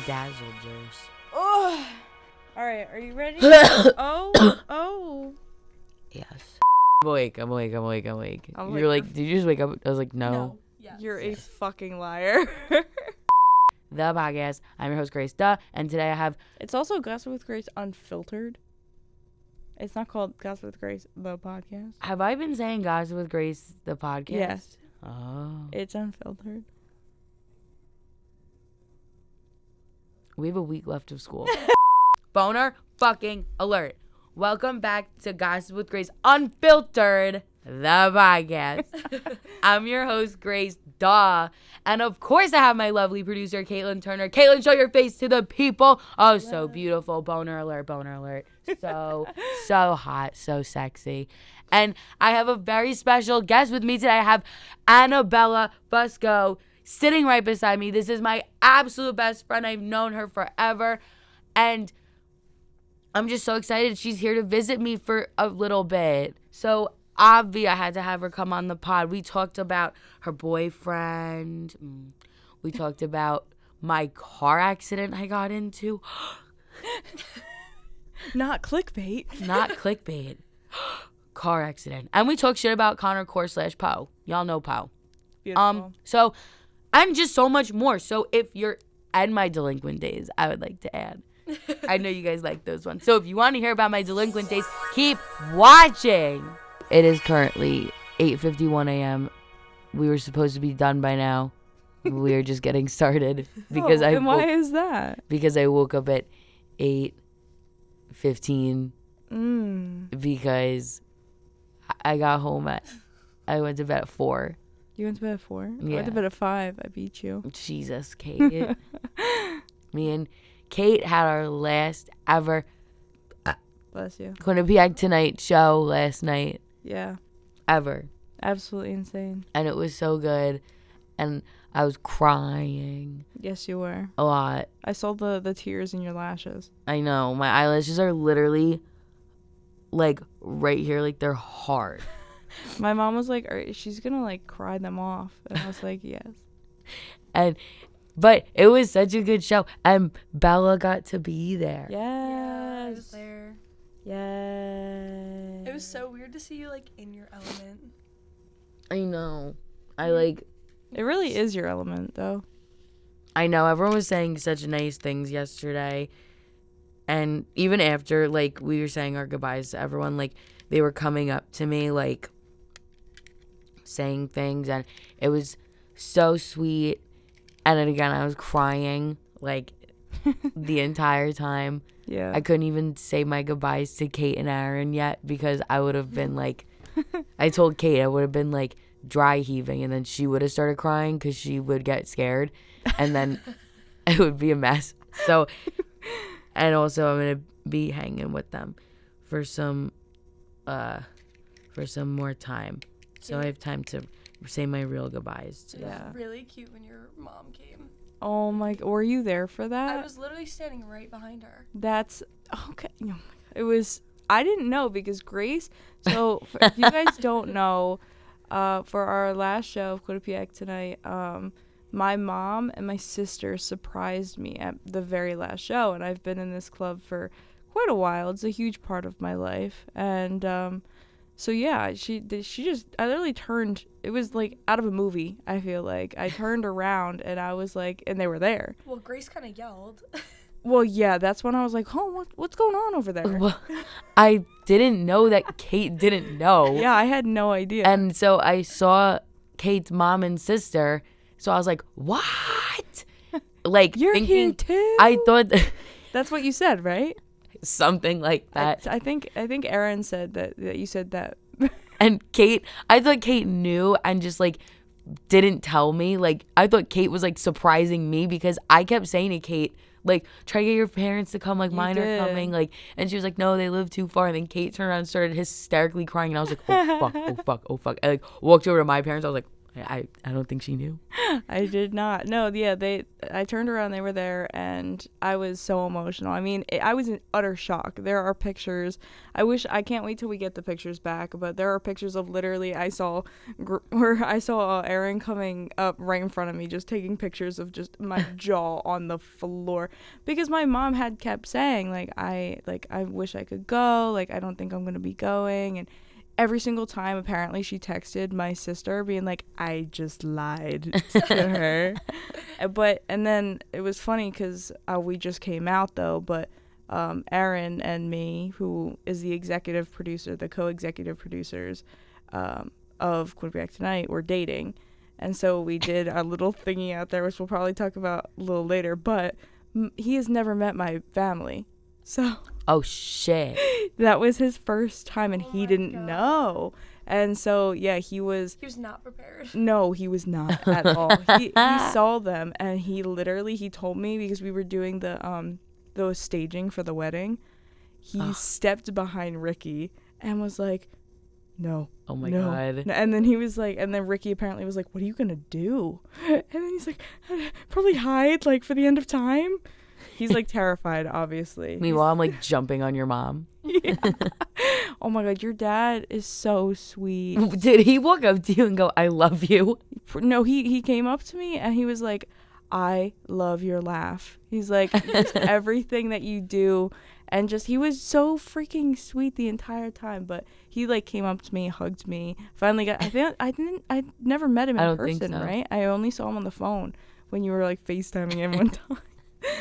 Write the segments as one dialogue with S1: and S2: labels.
S1: Dazzlers.
S2: Oh. All right, are you ready? Oh.
S1: Yes. I'm awake. You're like, did you just wake up? I was like, no.
S2: Yes. You're a fucking liar.
S1: The podcast. I'm your host, Grace. And today I have...
S2: It's also Gossip with Grace Unfiltered. It's not called Gossip with Grace, the podcast.
S1: Have I been saying Gossip with Grace, the podcast?
S2: Yes.
S1: Oh.
S2: It's unfiltered.
S1: We have a week left of school. Boner fucking alert. Welcome back to Gossip with Grace Unfiltered, the podcast. I'm your host, Grace, and of course I have my lovely producer, Caitlin Turner. Caitlin, show your face to the people. Oh, so beautiful. Boner alert. So hot, so sexy. And I have a very special guest with me today. I have Annabella Busco sitting right beside me. This is my absolute best friend. I've known her forever. And I'm just so excited. She's here to visit me for a little bit. So, I had to have her come on the pod. We talked about her boyfriend. We talked about my car accident I got into.
S2: Not clickbait.
S1: Not clickbait. Car accident. And we talked shit about Connor Core / Poe. Y'all know Poe.
S2: Beautiful.
S1: So, and just so much more. So, if you're at my delinquent days, I would like to add. I know you guys like those ones. So if you want to hear about my delinquent days, keep watching. It is currently 8:51 a.m. We were supposed to be done by now. We are just getting started because
S2: why is that?
S1: Because I woke up at 8:15. Because I got home I went to bed at 4.
S2: You went to bed at 4?
S1: Yeah.
S2: I went to bed at 5. I beat you.
S1: Jesus, Kate. Me and Kate had our last ever
S2: bless you
S1: Quinnipiac Tonight show last night.
S2: Yeah.
S1: Ever.
S2: Absolutely insane.
S1: And it was so good. And I was crying.
S2: Yes, you were.
S1: A lot.
S2: I saw the tears in your lashes.
S1: I know. My eyelashes are literally like right here. Like they're hard.
S2: My mom was like, she's going to like cry them off. And I was like, yes.
S1: But it was such a good show. And Bella got to be there.
S2: Yes.
S3: Yeah, I was there.
S2: Yes.
S3: It was so weird to see you, like, in your element.
S1: I know.
S2: It really is your element, though.
S1: I know. Everyone was saying such nice things yesterday. And even after, like, we were saying our goodbyes to everyone, like, they were coming up to me, like, saying things. And it was so sweet. And then again, I was crying, like, the entire time.
S2: Yeah.
S1: I couldn't even say my goodbyes to Kate and Aaron yet because I would have been, like, I told Kate I would have been, like, dry heaving. And then she would have started crying because she would get scared. And then it would be a mess. So, and also I'm going to be hanging with them for some more time. So I have time to say my real goodbyes to them.
S3: It was really cute when your mom came.
S2: Oh my, were you there for that?
S3: I was literally standing right behind her.
S2: That's okay. Oh my God. It was, I didn't know because Grace, so if you guys don't know, for our last show of Quinnipiac Tonight, my mom and my sister surprised me at the very last show, and I've been in this club for quite a while. It's a huge part of my life. And so yeah, I literally turned, it was like out of a movie, I feel like. I turned around and I was like, and they were there.
S3: Well, Grace kind of yelled.
S2: Well, yeah, that's when I was like, oh, what's going on over there?
S1: Well, I didn't know that Kate didn't know.
S2: Yeah, I had no idea.
S1: And so I saw Kate's mom and sister, so I was like, what? Like,
S2: You're
S1: thinking,
S2: here too?
S1: I thought
S2: That's what you said, right?
S1: something like that.
S2: I think Aaron said that you said that.
S1: And I thought Kate knew and just, like, didn't tell me. Like, I thought Kate was, like, surprising me because I kept saying to Kate, like, try to get your parents to come, like, mine are coming. Like, and she was like, no, they live too far. And then Kate turned around and started hysterically crying. And I was like, oh, fuck. I, like, walked over to my parents. I was like, I don't think she knew.
S2: I did not. No, yeah, I turned around, they were there, and I was so emotional. I mean, I was in utter shock. There are pictures. I can't wait till we get the pictures back, but there are pictures of literally I saw Aaron coming up right in front of me, just taking pictures of just my jaw on the floor, because my mom had kept saying, like, I wish I could go, like, I don't think I'm going to be going, and every single time, apparently, she texted my sister being like, I just lied to her. And then it was funny because we just came out, though, but Aaron and me, who is the executive producer, the co-executive producers of Quinnipiac Tonight, were dating. And so we did a little thingy out there, which we'll probably talk about a little later, but he has never met my family. So...
S1: Oh, shit.
S2: That was his first time, and he didn't
S3: God.
S2: know. And so, yeah, he was
S3: not prepared.
S2: No, he was not at all. He saw them, and he told me, because we were doing the staging for the wedding, he stepped behind Ricky and was like, no.
S1: Oh my
S2: no.
S1: God.
S2: And then he was like, and then Ricky apparently was like, what are you going to do? And then he's like, probably hide, like, for the end of time. He's, like, terrified, obviously.
S1: Meanwhile, I'm, like, jumping on your mom.
S2: Yeah. Oh, my God. Your dad is so sweet.
S1: Did he walk up to you and go, I love you?
S2: No, he came up to me, and he was like, I love your laugh. He's like, just everything that you do. And just, he was so freaking sweet the entire time. But he, like, came up to me, hugged me. Finally I never met him in person,
S1: so.
S2: Right? I only saw him on the phone when you were, like, FaceTiming him one time.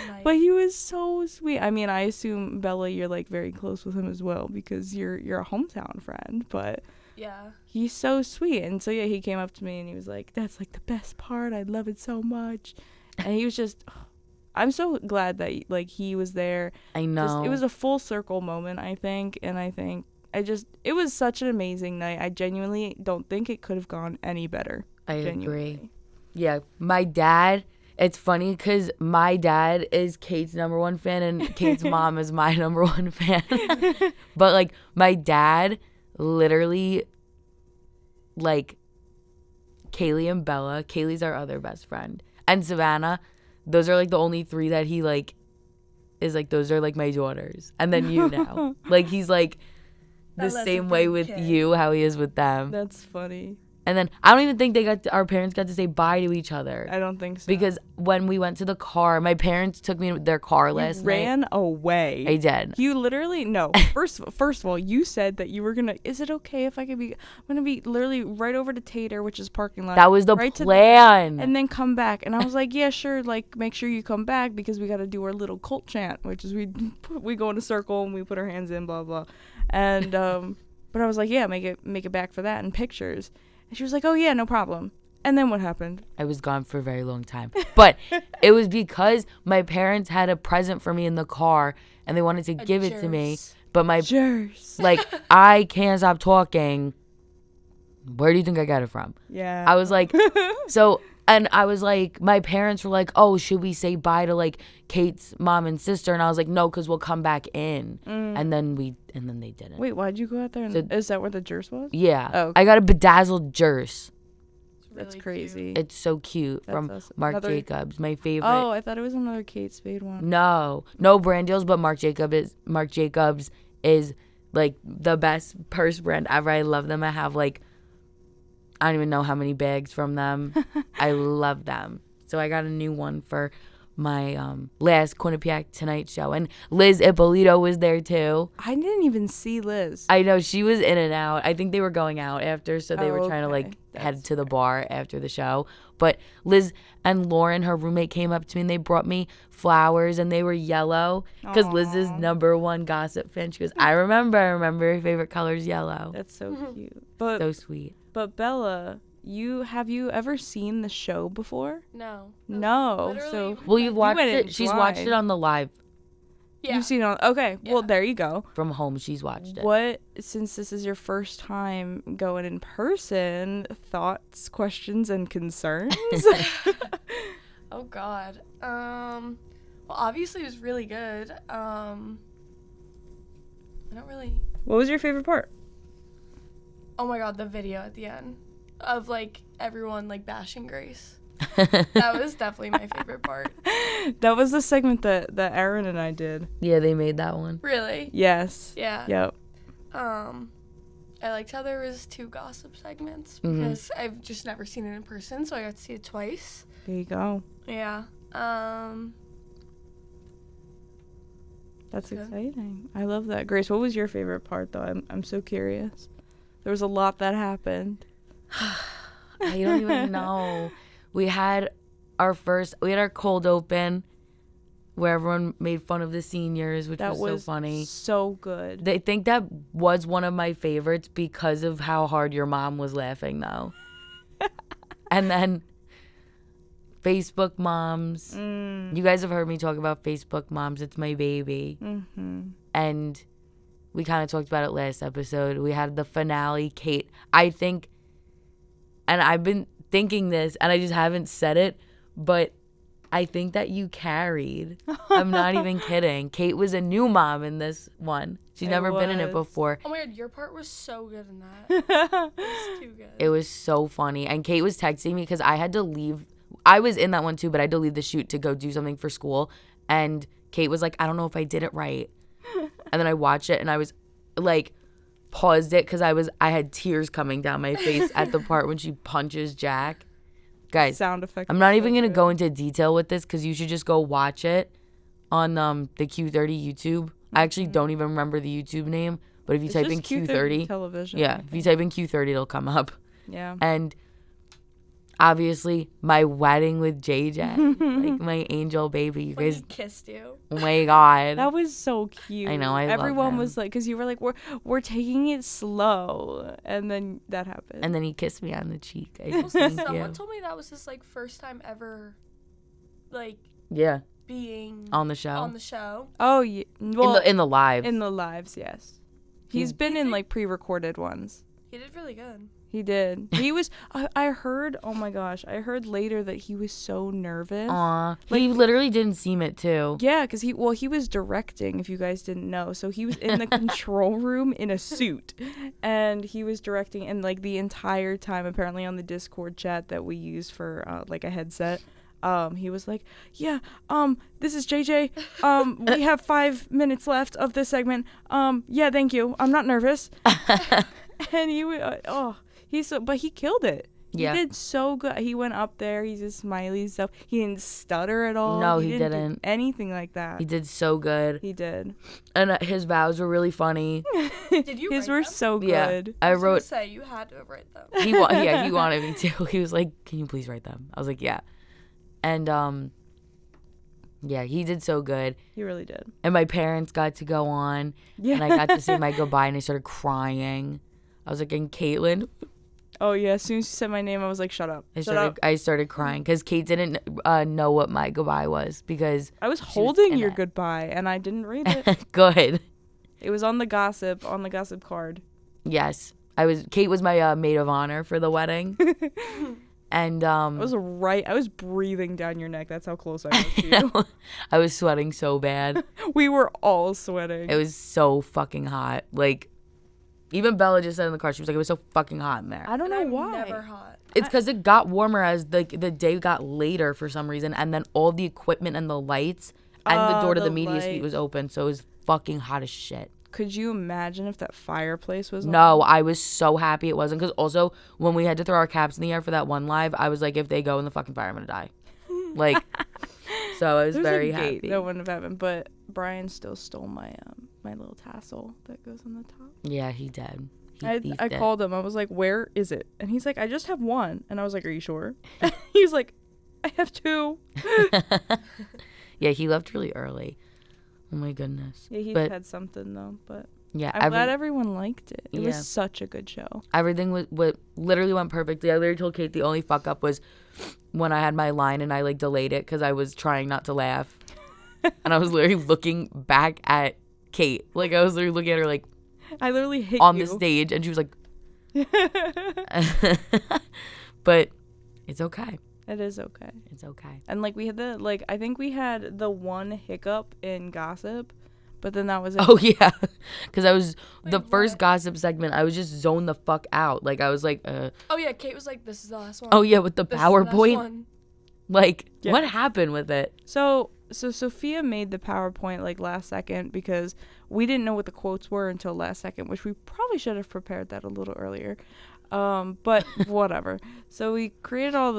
S3: Nice.
S2: But he was so sweet. I mean, I assume, Bella, you're, like, very close with him as well, because you're a hometown friend. But
S3: Yeah.
S2: he's so sweet. And so, yeah, he came up to me and he was like, that's, like, the best part. I love it so much. And he was just, I'm so glad that, like, he was there.
S1: I know.
S2: It was a full circle moment, I think. And I think it was such an amazing night. I genuinely don't think it could have gone any better.
S1: I
S2: genuinely.
S1: agree. Yeah, my dad... It's funny because my dad is Kate's #1 fan and Kate's mom is my #1 fan. But, like, my dad literally, like, Kaylee and Bella. Kaylee's our other best friend. And Savannah. Those are, like, the only 3 that he, like, is, like, those are, like, my daughters. And then you now. Like, he's, like, the same way with you, how he is with them.
S2: That's funny.
S1: And then I don't even think our parents got to say bye to each other.
S2: I don't think so.
S1: Because when we went to the car, my parents took me to their car last night.
S2: Ran away.
S1: I did.
S2: You literally, no. First of all, you said that you were going to, is it okay if I'm going to be literally right over to Tater, which is parking lot.
S1: That was the plan.
S2: And then come back. And I was like, yeah, sure. Like, make sure you come back because we got to do our little cult chant, which is we go in a circle and we put our hands in, blah, blah. And, but I was like, yeah, make it back for that and pictures. And she was like, oh, yeah, no problem. And then what happened?
S1: I was gone for a very long time. But it was because my parents had a present for me in the car and they wanted to give it to me. But like, I can't stop talking. Where do you think I got it from?
S2: Yeah.
S1: I was like, and I was like, my parents were like, oh, should we say bye to, like, Kate's mom and sister? And I was like, no, because we'll come back in. And then they didn't.
S2: Wait, why'd you go out there? Is that where the Jers was?
S1: Yeah.
S2: Oh, okay.
S1: I got a bedazzled Jers.
S2: That's crazy.
S1: It's so cute.
S2: That's
S1: from
S2: awesome.
S1: Marc Jacobs, my favorite.
S2: Oh, I thought it was another Kate Spade one.
S1: No brand deals, but Marc Jacobs is like the best purse brand ever. I love them. I have, like, I don't even know how many bags from them. I love them. So I got a new one for my last Quinnipiac Tonight show. And Liz Ippolito was there too.
S2: I didn't even see Liz.
S1: I know, she was in and out. I think they were going out after, so they were trying to, like, head to the bar after the show. But Liz and Lauren, her roommate, came up to me and they brought me flowers and they were yellow because Liz is #1 gossip fan. She goes, I remember your favorite color is yellow.
S2: That's so cute. But
S1: so sweet.
S2: But Bella, have you ever seen the show before?
S3: No.
S2: No.
S3: Literally,
S2: So
S1: Well, you've watched
S2: went
S1: it. She's watched it on the live
S3: yeah.
S2: you've seen it on. Okay.
S3: Yeah.
S2: Well, there you go.
S1: from home. She's watched it.
S2: What, since this is your first time going in person, thoughts, questions, and concerns?
S3: Oh God. Well, obviously it was really good. I don't really.
S2: What was your favorite part?
S3: Oh my God, the video at the end. of like everyone like bashing Grace. That was definitely my favorite part.
S2: That was the segment that Aaron and I did.
S1: Yeah, they made that one.
S3: Really?
S2: Yes.
S3: Yeah.
S2: Yep.
S3: I liked how there was 2 gossip segments because I've just never seen it in person, so I got to see it twice.
S2: There you go.
S3: Yeah.
S2: That's
S3: Yeah.
S2: exciting. I love that. Grace, what was your favorite part though? I'm so curious. There was a lot that happened.
S1: I don't even know. We had our cold open where everyone made fun of the seniors, which
S2: That
S1: was so funny.
S2: So good.
S1: They think that was one of my favorites because of how hard your mom was laughing, though. And then Facebook moms. You guys have heard me talk about Facebook moms. It's my baby. And we kind of talked about it last episode. We had the finale, Kate. I think, and I've been thinking this, and I just haven't said it, but I think that you carried. I'm not even kidding. Kate was a new mom in this one. She's never been in it before.
S3: Oh my god, your part was so good in that. It was too good.
S1: It was so funny. And Kate was texting me because I had to leave. I was in that one too, but I had to leave the shoot to go do something for school. And Kate was like, I don't know if I did it right. And then I watched it and I was like, paused it because I had tears coming down my face at the part when she punches Jack. Guys,
S2: Sound effect.
S1: I'm not even going to go into detail with this because you should just go watch it on the Q30 YouTube. I actually don't even remember the YouTube name, but if you type in Q30
S2: television.
S1: Yeah, if you type in Q30, it'll come up.
S2: Yeah.
S1: And obviously, my wedding with JJ, like my angel baby. You
S3: When
S1: guys,
S3: he kissed you.
S1: oh my God.
S2: That was so cute.
S1: I know, I love
S2: Everyone
S1: him.
S2: was like, because you were like, we're taking it slow, and then that happened.
S1: And then he kissed me on the cheek. I just
S3: Also,
S1: thank
S3: someone
S1: you.
S3: told me that was his like first time ever, like
S1: Yeah,
S3: being
S1: on the show.
S3: on the show.
S2: Oh yeah. Well,
S1: in the live.
S2: in the lives, yes. He's been in like pre-recorded ones.
S3: He did really good.
S2: He did. He was. I heard. Oh my gosh! I heard later that he was so nervous.
S1: Aw, he literally didn't seem it too.
S2: Yeah, because he was directing, if you guys didn't know. So he was in the control room in a suit, and he was directing, and like the entire time, apparently on the Discord chat that we use for like a headset, he was like, yeah, this is JJ. We have 5 minutes left of this segment. Yeah, thank you. I'm not nervous. And but he killed it.
S1: Yeah.
S2: He did so good. He went up there. He's a smiley stuff. He didn't stutter at all.
S1: No, he
S2: do
S1: didn't.
S2: anything like that.
S1: He did so good.
S2: He did.
S1: And his vows were really funny.
S3: Did you
S2: His
S3: write
S2: were
S3: them?
S2: so
S1: Yeah,
S2: good.
S1: I
S3: I was gonna
S1: wrote.
S3: say you had to write them.
S1: He wanted me to. He was like, "Can you please write them?" I was like, "Yeah." And yeah, he did so good.
S2: He really did.
S1: And my parents got to go on,
S2: Yeah.
S1: and I got to say my goodbye, and I started crying. I was like, "And Caitlin,"
S2: Oh yeah. As soon as you said my name, I was like, "Shut up."
S1: I started crying because Kate didn't know what my goodbye was because
S2: I was
S1: was
S2: holding
S1: in
S2: your
S1: it.
S2: goodbye, and I didn't read it.
S1: good.
S2: It was on the gossip card.
S1: Yes, Kate was my maid of honor for the wedding, and
S2: I was breathing down your neck. That's how close I was to you.
S1: I was sweating so bad.
S2: We were all sweating.
S1: It was so fucking hot. Like, even Bella just said in the car, she was like, "It was so fucking hot in there."
S2: I don't know
S3: I'm
S2: why.
S3: never hot.
S1: It's because it got warmer as the day got later for some reason, and then all the equipment and the lights and the door to the media suite was open, so it was fucking hot as shit.
S2: Could you imagine if that fireplace was
S1: No, I was so happy it wasn't, because also when we had to throw our caps in the air for that one live, I was like, if they go in the fucking fire, I'm gonna die. Like, so I was
S2: There's
S1: very
S2: a gate
S1: happy.
S2: that wouldn't have happened, but Brian still stole my my little tassel that goes on the top.
S1: Yeah, he did. He
S2: I
S1: thiefed it.
S2: called him. I was like, "Where is it?" And he's like, "I just have one." And I was like, "Are you sure?" He's like, "I have two."
S1: Yeah, he left really early. Oh my goodness.
S2: Yeah, he
S1: But
S2: had something though, but
S1: yeah,
S2: I'm glad everyone liked it. It
S1: Yeah.
S2: was such a good show.
S1: everything was literally went perfectly. I literally told Kate the only fuck up was when I had my line and I like delayed it because I was trying not to laugh, and I was literally looking back at Kate, like I was literally looking at her like
S2: I literally hit
S1: on
S2: you.
S1: the stage, and she was like, but it's okay.
S2: It is okay.
S1: It's okay.
S2: And like we had I think we had the one hiccup in gossip, but then that was it.
S1: Oh yeah, because I was the
S3: Wait,
S1: first
S3: what?
S1: gossip segment. I was just zoned the fuck out. Like I was like,
S3: Oh yeah, Kate was like, "This is the last one."
S1: oh yeah, with the
S3: This is the last
S1: PowerPoint.
S3: one.
S1: Like
S2: Yeah.
S1: what happened with it?
S2: So Sophia made the PowerPoint like last second because we didn't know what the quotes were until last second, which we probably should have prepared that a little earlier. But whatever. So we got all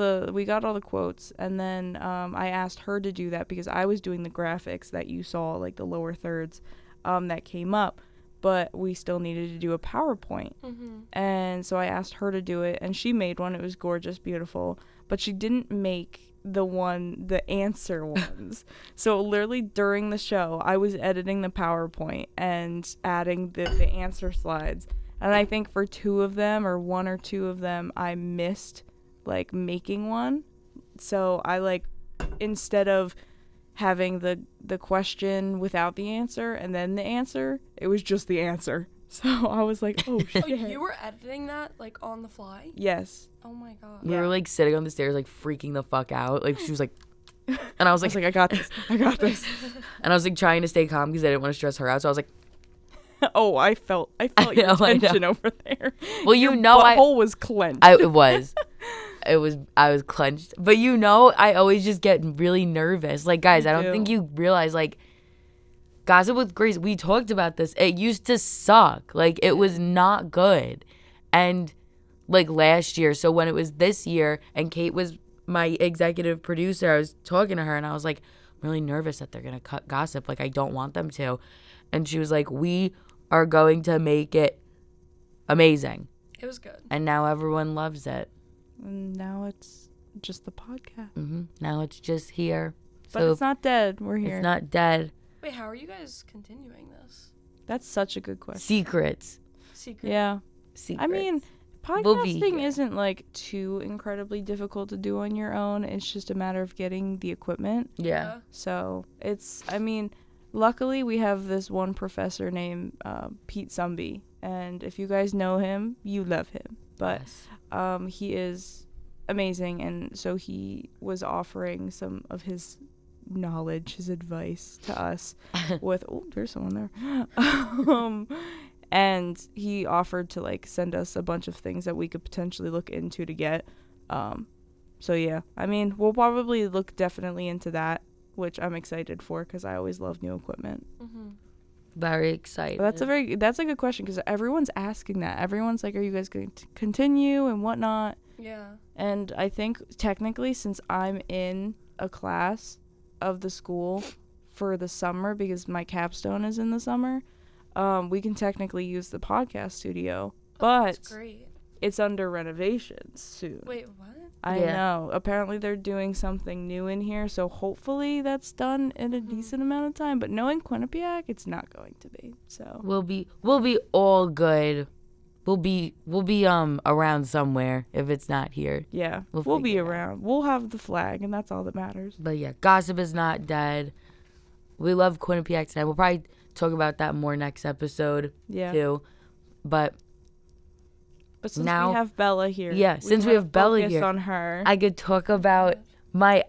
S2: the quotes, and then I asked her to do that because I was doing the graphics that you saw, like the lower thirds, that came up, but we still needed to do a PowerPoint. And so I asked her to do it, and she made one. It was gorgeous, beautiful, but she didn't make the answer ones. So literally during the show, I was editing the PowerPoint and adding the answer slides. And I think for two of them, or one or two of them, I missed like making one. So I like, instead of having the question without the answer and then the answer, it was just the answer. So I was like, oh shit.
S3: Oh, you were editing that like on the fly?
S2: Yes.
S3: Oh my god.
S1: We were like sitting on the stairs, like freaking the fuck out. Like she was like, and I was like,
S2: I got this. I got this.
S1: and I was like trying to stay calm because I didn't want to stress her out. So I was like,
S2: Oh, I felt
S1: know,
S2: your
S1: I know.
S2: tension over there.
S1: well, you
S2: Your
S1: know,
S2: butthole was clenched.
S1: I was clenched. But you know, I always just get really nervous. Like guys, I don't
S2: do.
S1: think you realize like Gossip with Grace, we talked about this. It used to suck. Like it was not good. And like last year, so when it was this year and Kate was my executive producer, I was talking to her and I was like, I'm really nervous that they're going to cut Gossip. Like I don't want them to. And she was like, we are going to make it amazing.
S3: It was good.
S1: And now everyone loves it.
S2: And now it's just the podcast.
S1: Now it's just here.
S2: But
S1: So
S2: it's not dead. We're here.
S1: it's not dead.
S3: Wait, how are you guys continuing this?
S2: That's such a good question.
S1: Secrets.
S3: Secret.
S2: Yeah.
S1: Secrets.
S2: I mean,
S1: We'll be
S2: podcasting
S1: here.
S2: isn't like too incredibly difficult to do on your own. It's just a matter of getting the equipment.
S1: Yeah.
S2: So luckily we have this one professor named Pete Zumby. And if you guys know him, you love him. But
S1: Yes.
S2: he is amazing. And so he was offering some of his knowledge, his advice to us with, oh, there's someone there. And he offered to like send us a bunch of things that we could potentially look into to get. So yeah, I mean, we'll probably look definitely into that, which I'm excited for because I always love new equipment.
S1: Very excited.
S2: But that's a good question because everyone's asking that. Everyone's like, are you guys going to continue and whatnot?
S3: Yeah.
S2: And I think technically, since I'm in a class of the school for the summer because my capstone is in the summer, we can technically use the podcast studio, but
S3: That's great.
S2: it's under renovations soon.
S3: Wait, what?
S2: I
S1: Yeah.
S2: know. Apparently they're doing something new in here, so hopefully that's done in a decent amount of time. But knowing Quinnipiac, it's not going to be. So
S1: We'll be all good. We'll be around somewhere if it's not here.
S2: yeah,
S1: We'll
S2: we'll be
S1: figure it out.
S2: around. We'll have the flag, and that's all that matters.
S1: But yeah, Gossip is not dead. We love Quinnipiac Tonight. We'll probably talk about that more next episode
S2: Yeah.
S1: too. But
S2: But since
S1: now-
S2: we have Bella here,
S1: Yeah, since we
S2: wanna
S1: have Bella
S2: focus
S1: here,
S2: on her.
S1: I could talk about my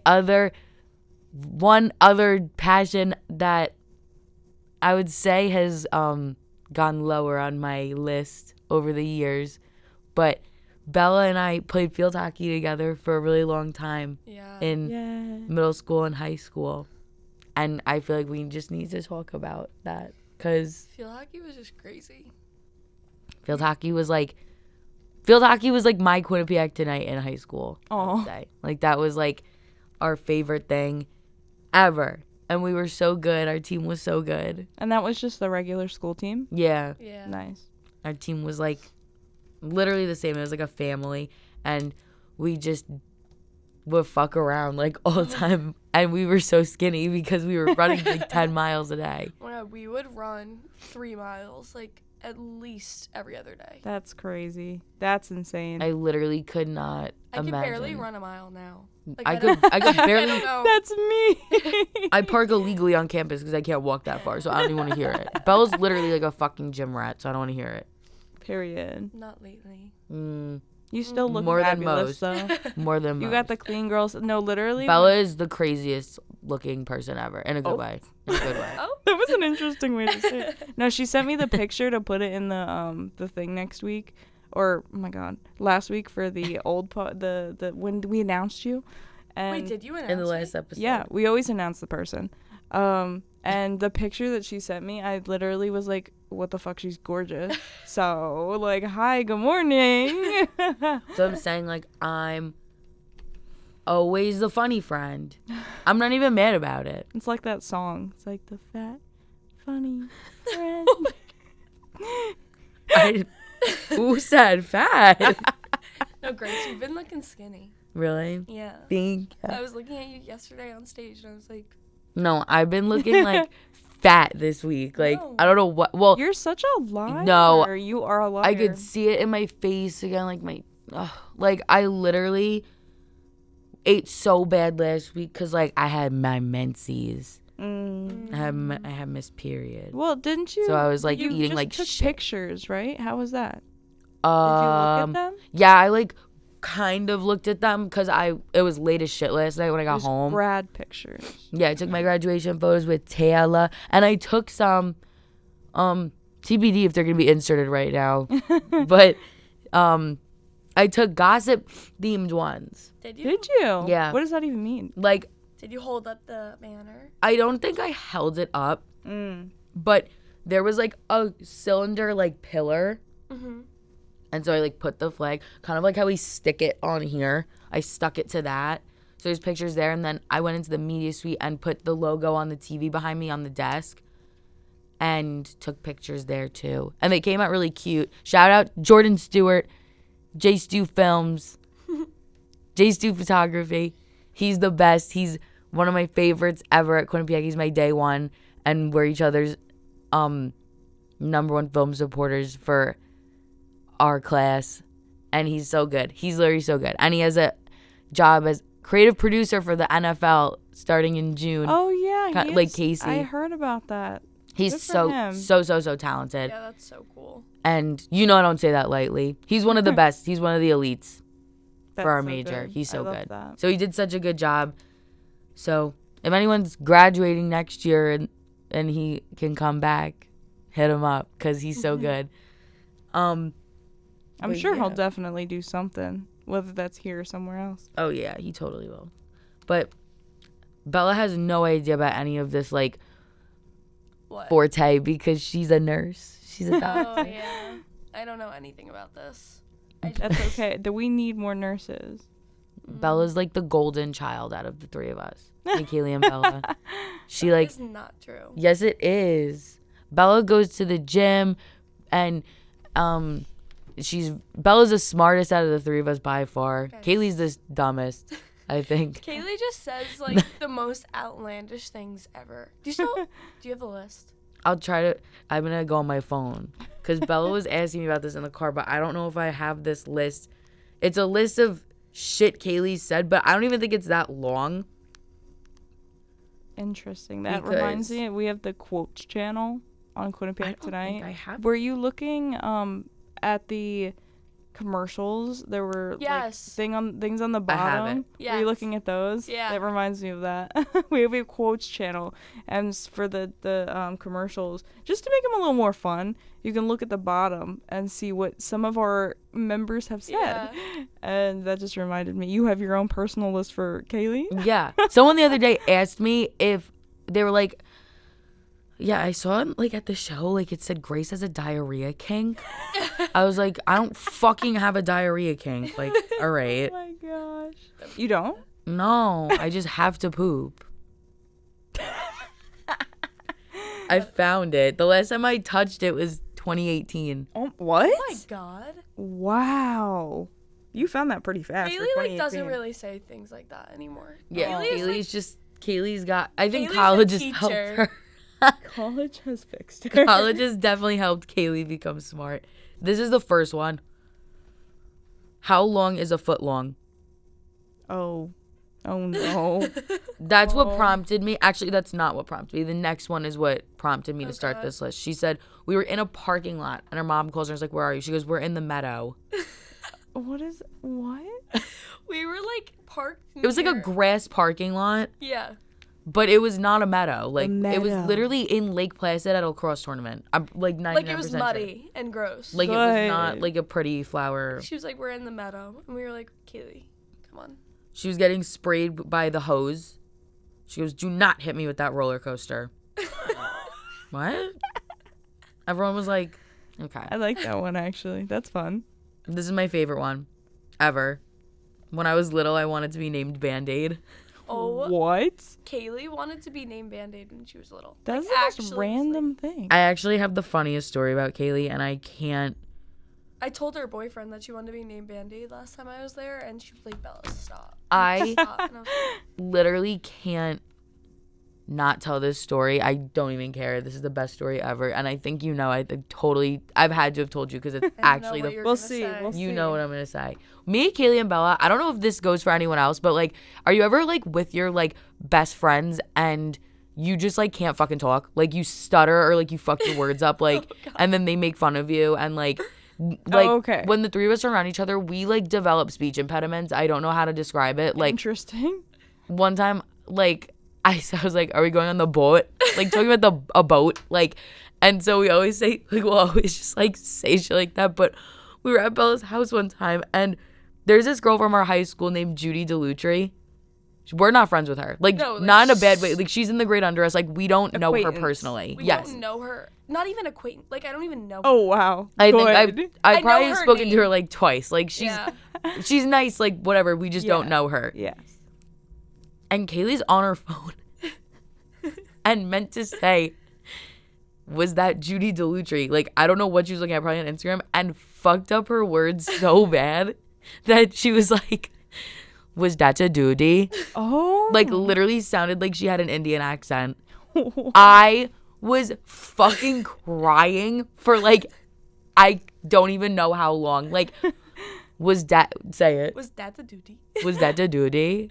S1: one other passion that I would say has gone lower on my list over the years. But Bella and I played field hockey together for a really long time
S3: Yeah.
S1: in
S2: yeah.
S1: middle school and high school. And I feel like we just need to talk about that because
S3: Field hockey was just crazy.
S1: field hockey was like my Quinnipiac Tonight in high school. I would
S2: Aw.
S1: say. Like that was like our favorite thing ever. And we were so good. Our team was so good.
S2: And that was just the regular school team.
S1: Yeah.
S3: Yeah.
S2: Nice.
S1: Our team was like literally the same. It was like a family. And we just would fuck around like all the time. And we were so skinny because we were running like 10 miles a day.
S3: Oh my God, we would run 3 miles like at least every other day.
S2: That's crazy. That's insane.
S1: I literally could not
S3: I
S1: imagine.
S3: can barely run a mile now. Like,
S1: I
S3: don't-
S1: could
S3: I
S1: barely.
S3: don't know.
S2: That's me.
S1: I park illegally on campus because I can't walk that far, so I don't even want to hear it. Bella's literally like a fucking gym rat, so I don't want to hear it.
S2: Period.
S3: Not lately.
S2: You still look
S1: More than
S2: fabulous,
S1: most.
S2: though.
S1: More than
S2: You
S1: most.
S2: got the clean girls. No, literally.
S1: Bella is the craziest looking person ever, in a good
S2: Oh.
S1: way. In a good way.
S3: Oh,
S2: That was was an interesting way to say it. No, she sent me the picture to put it in the thing next week, or oh my god, last week for the old the when we announced you. And
S3: Wait, did you announce
S1: In the last episode.
S2: yeah, we always announce the person. And the picture that she sent me, I literally was like, what the fuck, she's gorgeous. So, like, hi, good morning.
S1: So I'm saying, like, I'm always the funny friend. I'm not even mad about it.
S2: It's like that song. It's like the fat, funny friend.
S1: Who said fat?
S3: No, Grace, you've been looking skinny.
S1: Really?
S3: Yeah.
S1: Think?
S3: I was looking at you yesterday on stage, and I was like,
S1: No, I've been looking like fat this week. Like,
S3: No.
S1: I don't know what. Well,
S2: You're such a liar.
S1: No,
S2: you are a liar.
S1: I could see it in my face again. Like, like, I literally ate so bad last week because, like, I had my menses. I had missed period.
S2: Well, didn't you?
S1: So I was, like,
S2: you
S1: eating
S2: just
S1: like
S2: took
S1: shit.
S2: pictures, right? How was that? Did you look at them?
S1: Yeah, I like kind of looked at them because it was late as shit last night when I got
S2: Just
S1: home.
S2: grad pictures.
S1: Yeah, I took my graduation photos with Taylor, and I took some TBD if they're gonna be inserted right now, but I took gossip themed ones.
S3: did you?
S2: Did you?
S1: Yeah.
S2: What does that even mean?
S1: Like,
S3: Did you hold up the banner?
S1: I don't think I held it up, but there was like a cylinder like pillar.
S3: Mm-hmm.
S1: And so I like put the flag, kind of like how we stick it on here. I stuck it to that. So there's pictures there. And then I went into the media suite and put the logo on the TV behind me on the desk and took pictures there too. And they came out really cute. Shout out Jordan Stewart, J Stu Films, J Stu Photography. He's the best. He's one of my favorites ever at Quinnipiac. He's my day one. And we're each other's number one film supporters for our class, and he's so good. He's literally so good, and he has a job as creative producer for the NFL starting in June.
S2: Oh yeah,
S1: Like Casey.
S2: I heard about that.
S1: He's
S2: Good for him.
S1: so talented,
S3: Yeah, that's so cool.
S1: and you know I don't say that lightly. He's one of the best. He's one of the elites
S2: That's
S1: for our
S2: so
S1: major.
S2: good.
S1: He's
S2: I
S1: so
S2: love
S1: good.
S2: that.
S1: So he did such a good job. So if anyone's graduating next year and he can come back, hit him up because he's so good.
S2: I'm
S1: But
S2: sure
S1: yeah.
S2: he'll definitely do something, whether that's here or somewhere else.
S1: Oh, yeah, he totally will. But Bella has no idea about any of this, like,
S3: What?
S1: forte because she's a nurse. She's a
S3: Oh,
S1: doctor.
S3: yeah. I don't know anything about this.
S2: That's okay. We need more nurses.
S1: Bella's, like, the golden child out of the three of us. Like, Kaylee and Bella. She, like,
S3: It's not true.
S1: yes, it is. Bella goes to the gym, and, Bella's the smartest out of the three of us by far.
S3: Okay.
S1: Kaylee's the dumbest, I think.
S3: Kaylee just says like the most outlandish things ever. Do you have a list?
S1: I'm gonna go on my phone because Bella was asking me about this in the car, but I don't know if I have this list. It's a list of shit Kaylee said, but I don't even think it's that long.
S2: Interesting. That
S1: Because-
S2: reminds me, we have the quotes channel on
S1: I
S2: Quinnipiac
S1: don't
S2: Tonight.
S1: think I have.
S2: Were you looking at the commercials? There were
S3: Yes.
S2: like things on the
S1: I haven't.
S2: bottom. Were
S3: Yes.
S2: you looking at those?
S3: Yeah.
S2: That reminds me of that. We have a quotes channel, and for the commercials, just to make them a little more fun, you can look at the bottom and see what some of our members have said.
S3: Yeah.
S2: And that just reminded me, you have your own personal list for Kaylee?
S1: Yeah. Someone the other day asked me if they were like, yeah, I saw it like at the show, like it said Grace has a diarrhea kink. I was like, I don't fucking have a diarrhea kink. Like, all right.
S2: Oh my gosh. You don't?
S1: No, I just have to poop. I found it. The last time I touched it was 2018.
S2: Oh, what?
S3: Oh my god.
S2: Wow. You found that pretty fast.
S3: Kaylee
S2: for
S3: like doesn't
S2: 2018.
S3: really say things like that anymore.
S1: Yeah,
S3: Kaylee is,
S1: Kaylee's got, I think
S3: Kaylee's a
S1: college has helped
S3: teacher.
S1: her.
S2: College has fixed her.
S1: College has definitely helped Kaylee become smart. This is the first one. How long is a foot long?
S2: Oh no.
S1: That's
S2: Oh.
S1: what prompted me. Actually, that's not what prompted me. The next one is what prompted me to start
S3: God.
S1: this list. She said, we were in a parking lot, and her mom calls her and is like, where are you? She goes, we're in the meadow.
S2: What?
S3: We were like parked.
S1: It was like a
S3: near-
S1: grass parking lot,
S3: Yeah.
S1: But it was not a meadow. Like, it was
S2: meadow.
S1: literally in Lake Placid at a lacrosse tournament. I'm like 99%
S3: Like it was
S1: sure.
S3: muddy and gross.
S1: Like, it was
S2: Good.
S1: not like a pretty flower.
S3: She was like, we're in the meadow. And we were like, Kaylee, come on.
S1: She was getting sprayed by the hose. She goes, do not hit me with that roller coaster. What? Everyone was like, okay.
S2: I like that one, actually. That's fun.
S1: This is my favorite one ever. When I was little, I wanted to be named Band-Aid.
S3: Oh,
S2: What?
S3: Kaylee wanted to be named Band-Aid when she was little.
S2: That's
S3: Like,
S2: the most
S3: actually,
S2: random thing.
S1: I actually have the funniest story about Kaylee, and I can't.
S3: I told her boyfriend that she wanted to be named Band-Aid last time I was there, and she was like, Bella, stop.
S1: I
S3: Stop. And I was like,
S1: literally can't not tell this story. I don't even care. This is the best story ever, and I think you know. I've had to have told you because it's
S3: I know
S1: actually
S3: what
S1: the.
S3: you're
S2: We'll
S3: gonna
S2: see,
S3: say.
S2: we'll see.
S1: You know what I'm gonna say. Me, Kaylee, and Bella. I don't know if this goes for anyone else, but like, are you ever like with your like best friends and you just like can't fucking talk? Like you stutter or like you fuck your words up, like, and then they make fun of you and like.
S2: Okay.
S1: When the three of us are around each other, we like develop speech impediments. I don't know how to describe it. Like
S2: Interesting.
S1: one time, like I was like, "Are we going on the boat?" Like talking about a boat, like, and so we always say like we'll always just like say shit like that. But we were at Bella's house one time, and there's this girl from our high school named Judy DeLutri. We're not friends with her, like,
S3: No, like,
S1: not in a bad way. Like she's in the grade under us. Like we don't know her
S2: Acquaintance.
S1: personally.
S3: We
S1: Yes.
S3: don't know her. Not even acquaintance. Like, I don't even know her.
S2: Oh, wow.
S1: I
S2: Good.
S1: think
S3: I
S1: I've
S3: know
S1: probably
S3: her
S1: spoken to
S3: name.
S1: her like twice. Like
S3: Yeah.
S1: she's nice, like whatever. We just don't
S2: Yeah.
S1: know her.
S2: Yes.
S1: And Kaylee's on her phone and meant to say, was that Judy DeLutri? Like I don't know what she was looking at, probably on Instagram, and fucked up her words so bad that she was like, was that a duty?
S2: Oh.
S1: Like literally sounded like she had an Indian accent. I was fucking crying for like, I don't even know how long. Like, was that, say it,
S3: Was that the duty?
S1: was that a duty?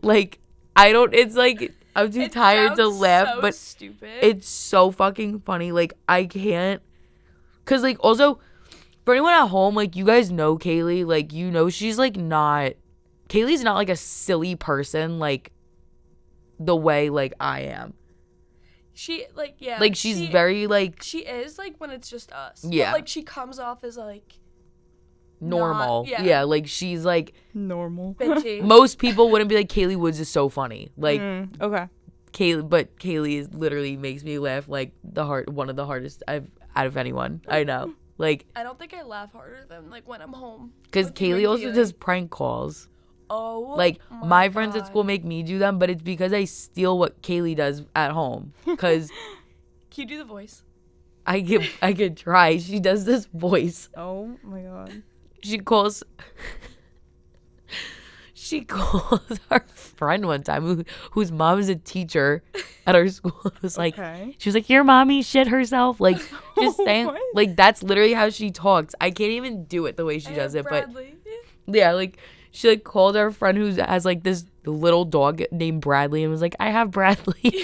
S1: Like, I don't, it's like, I'm too tired to
S3: sounds
S1: laugh,
S3: so
S1: but
S3: stupid.
S1: it's so fucking funny. Like, I can't, cause like also, for anyone at home, like you guys know Kaylee, like you know she's like not, Kaylee's not like a silly person like the way like I am.
S3: She, like, yeah.
S1: Like she's very like
S3: She is, like, when it's just us.
S1: Yeah.
S3: But, like, she comes off as, like,
S1: normal.
S3: yeah.
S1: Yeah, like she's like
S2: Normal.
S3: bitchy.
S1: most people wouldn't be like Kaylee Woods is so funny. Like
S2: Okay.
S1: Kaylee is literally makes me laugh like one of the hardest I've out of anyone I know. Like
S3: I don't think I laugh harder than, like, when I'm home.
S1: because
S3: with you and
S1: Kaylee also does prank calls.
S3: Oh,
S1: Like my friends at
S3: God.
S1: school make me do them, but it's because I steal what Kaylee does at home. Because
S3: Can you do the voice?
S1: I could try. She does this voice.
S2: Oh, my God.
S1: She calls our friend one time whose mom is a teacher at our school. It was like
S2: Okay.
S1: she was like, your mommy shit herself. Like just saying
S2: What?
S1: like that's literally how she talks. I can't even do it the way she does it.
S3: Bradley.
S1: But yeah, like she like called our friend who has like this little dog named Bradley and was like, I have Bradley.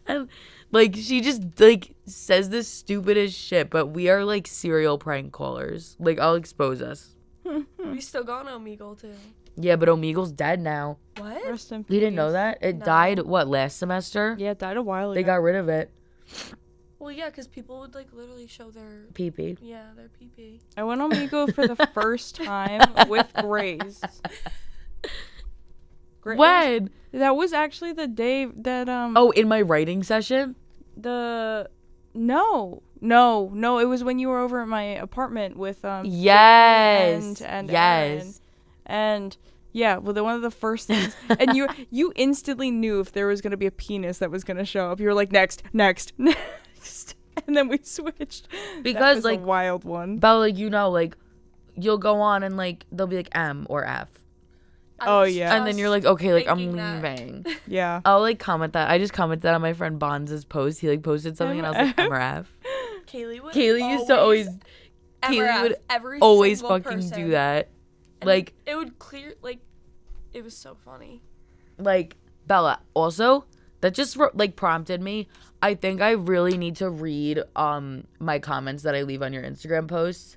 S1: And like she just like says the stupidest shit, but we are like serial prank callers. Like I'll expose us.
S3: We still got an Omegle, too.
S1: Yeah, but Omegle's dead now.
S3: What?
S2: Rest in peace.
S1: You didn't know that? It
S3: No.
S1: died what, last semester?
S2: Yeah, it died a while ago.
S1: They got rid of it.
S3: Well, yeah, because people would, like, literally show their,
S1: PP.
S3: yeah, their pee-pee.
S2: I went on Migo for the first time with Grace.
S1: When?
S2: That was actually the day that
S1: Oh, in my writing session?
S2: No, it was when you were over at my apartment with
S1: Yes.
S2: and
S1: Yes.
S2: Aaron. And yeah, well, one of the first things, and you instantly knew if there was gonna be a penis that was gonna show up. You were like, next, and then we switched.
S1: Because,
S2: that was
S1: like,
S2: a wild one.
S1: Bella, like, you know, like, you'll go on and, like, they'll be like M or F.
S2: Oh, yeah.
S1: And then you're like, okay, like, I'm
S3: thinking that.
S1: leaving.
S2: Yeah.
S1: I'll, like, comment that. I just commented on my friend Bonds' post. He, like, posted something and I was like, M or F.
S3: Kaylee
S1: used to always Kaylee would always fucking do that. Like,
S3: it would clear, like, it was so funny.
S1: like, Bella, also, that just, like, prompted me. I think I really need to read my comments that I leave on your Instagram posts.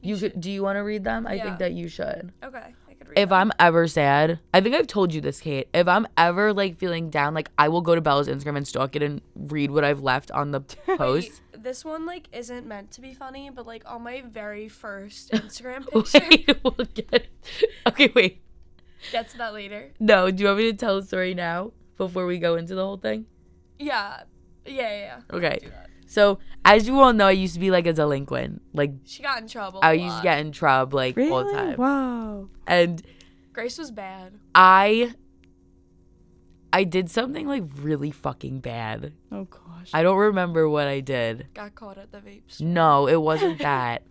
S1: Do you want to read them? I
S3: Yeah.
S1: think that you should.
S3: Okay, I could read
S1: if
S3: them.
S1: I'm ever sad, I think I've told you this, Kate. If I'm ever like feeling down, like I will go to Bella's Instagram and stalk it and read what I've left on the post.
S3: Wait, this one like isn't meant to be funny, but like on my very first Instagram picture.
S1: Wait, we'll get. Okay, wait.
S3: Get to that later.
S1: No, do you want me to tell the story now before we go into the whole thing?
S3: Yeah.
S1: Okay.
S3: Do that.
S1: So, as you all know, I used to be like a delinquent. Like,
S3: She got in trouble.
S1: I
S3: a
S1: used to
S3: lot.
S1: get in trouble like all the
S2: Really?
S1: time.
S2: Wow.
S1: And
S3: Grace was bad.
S1: I did something like really fucking bad.
S2: Oh gosh.
S1: I don't remember what I did.
S3: Got caught at the vape store.
S1: No, it wasn't that.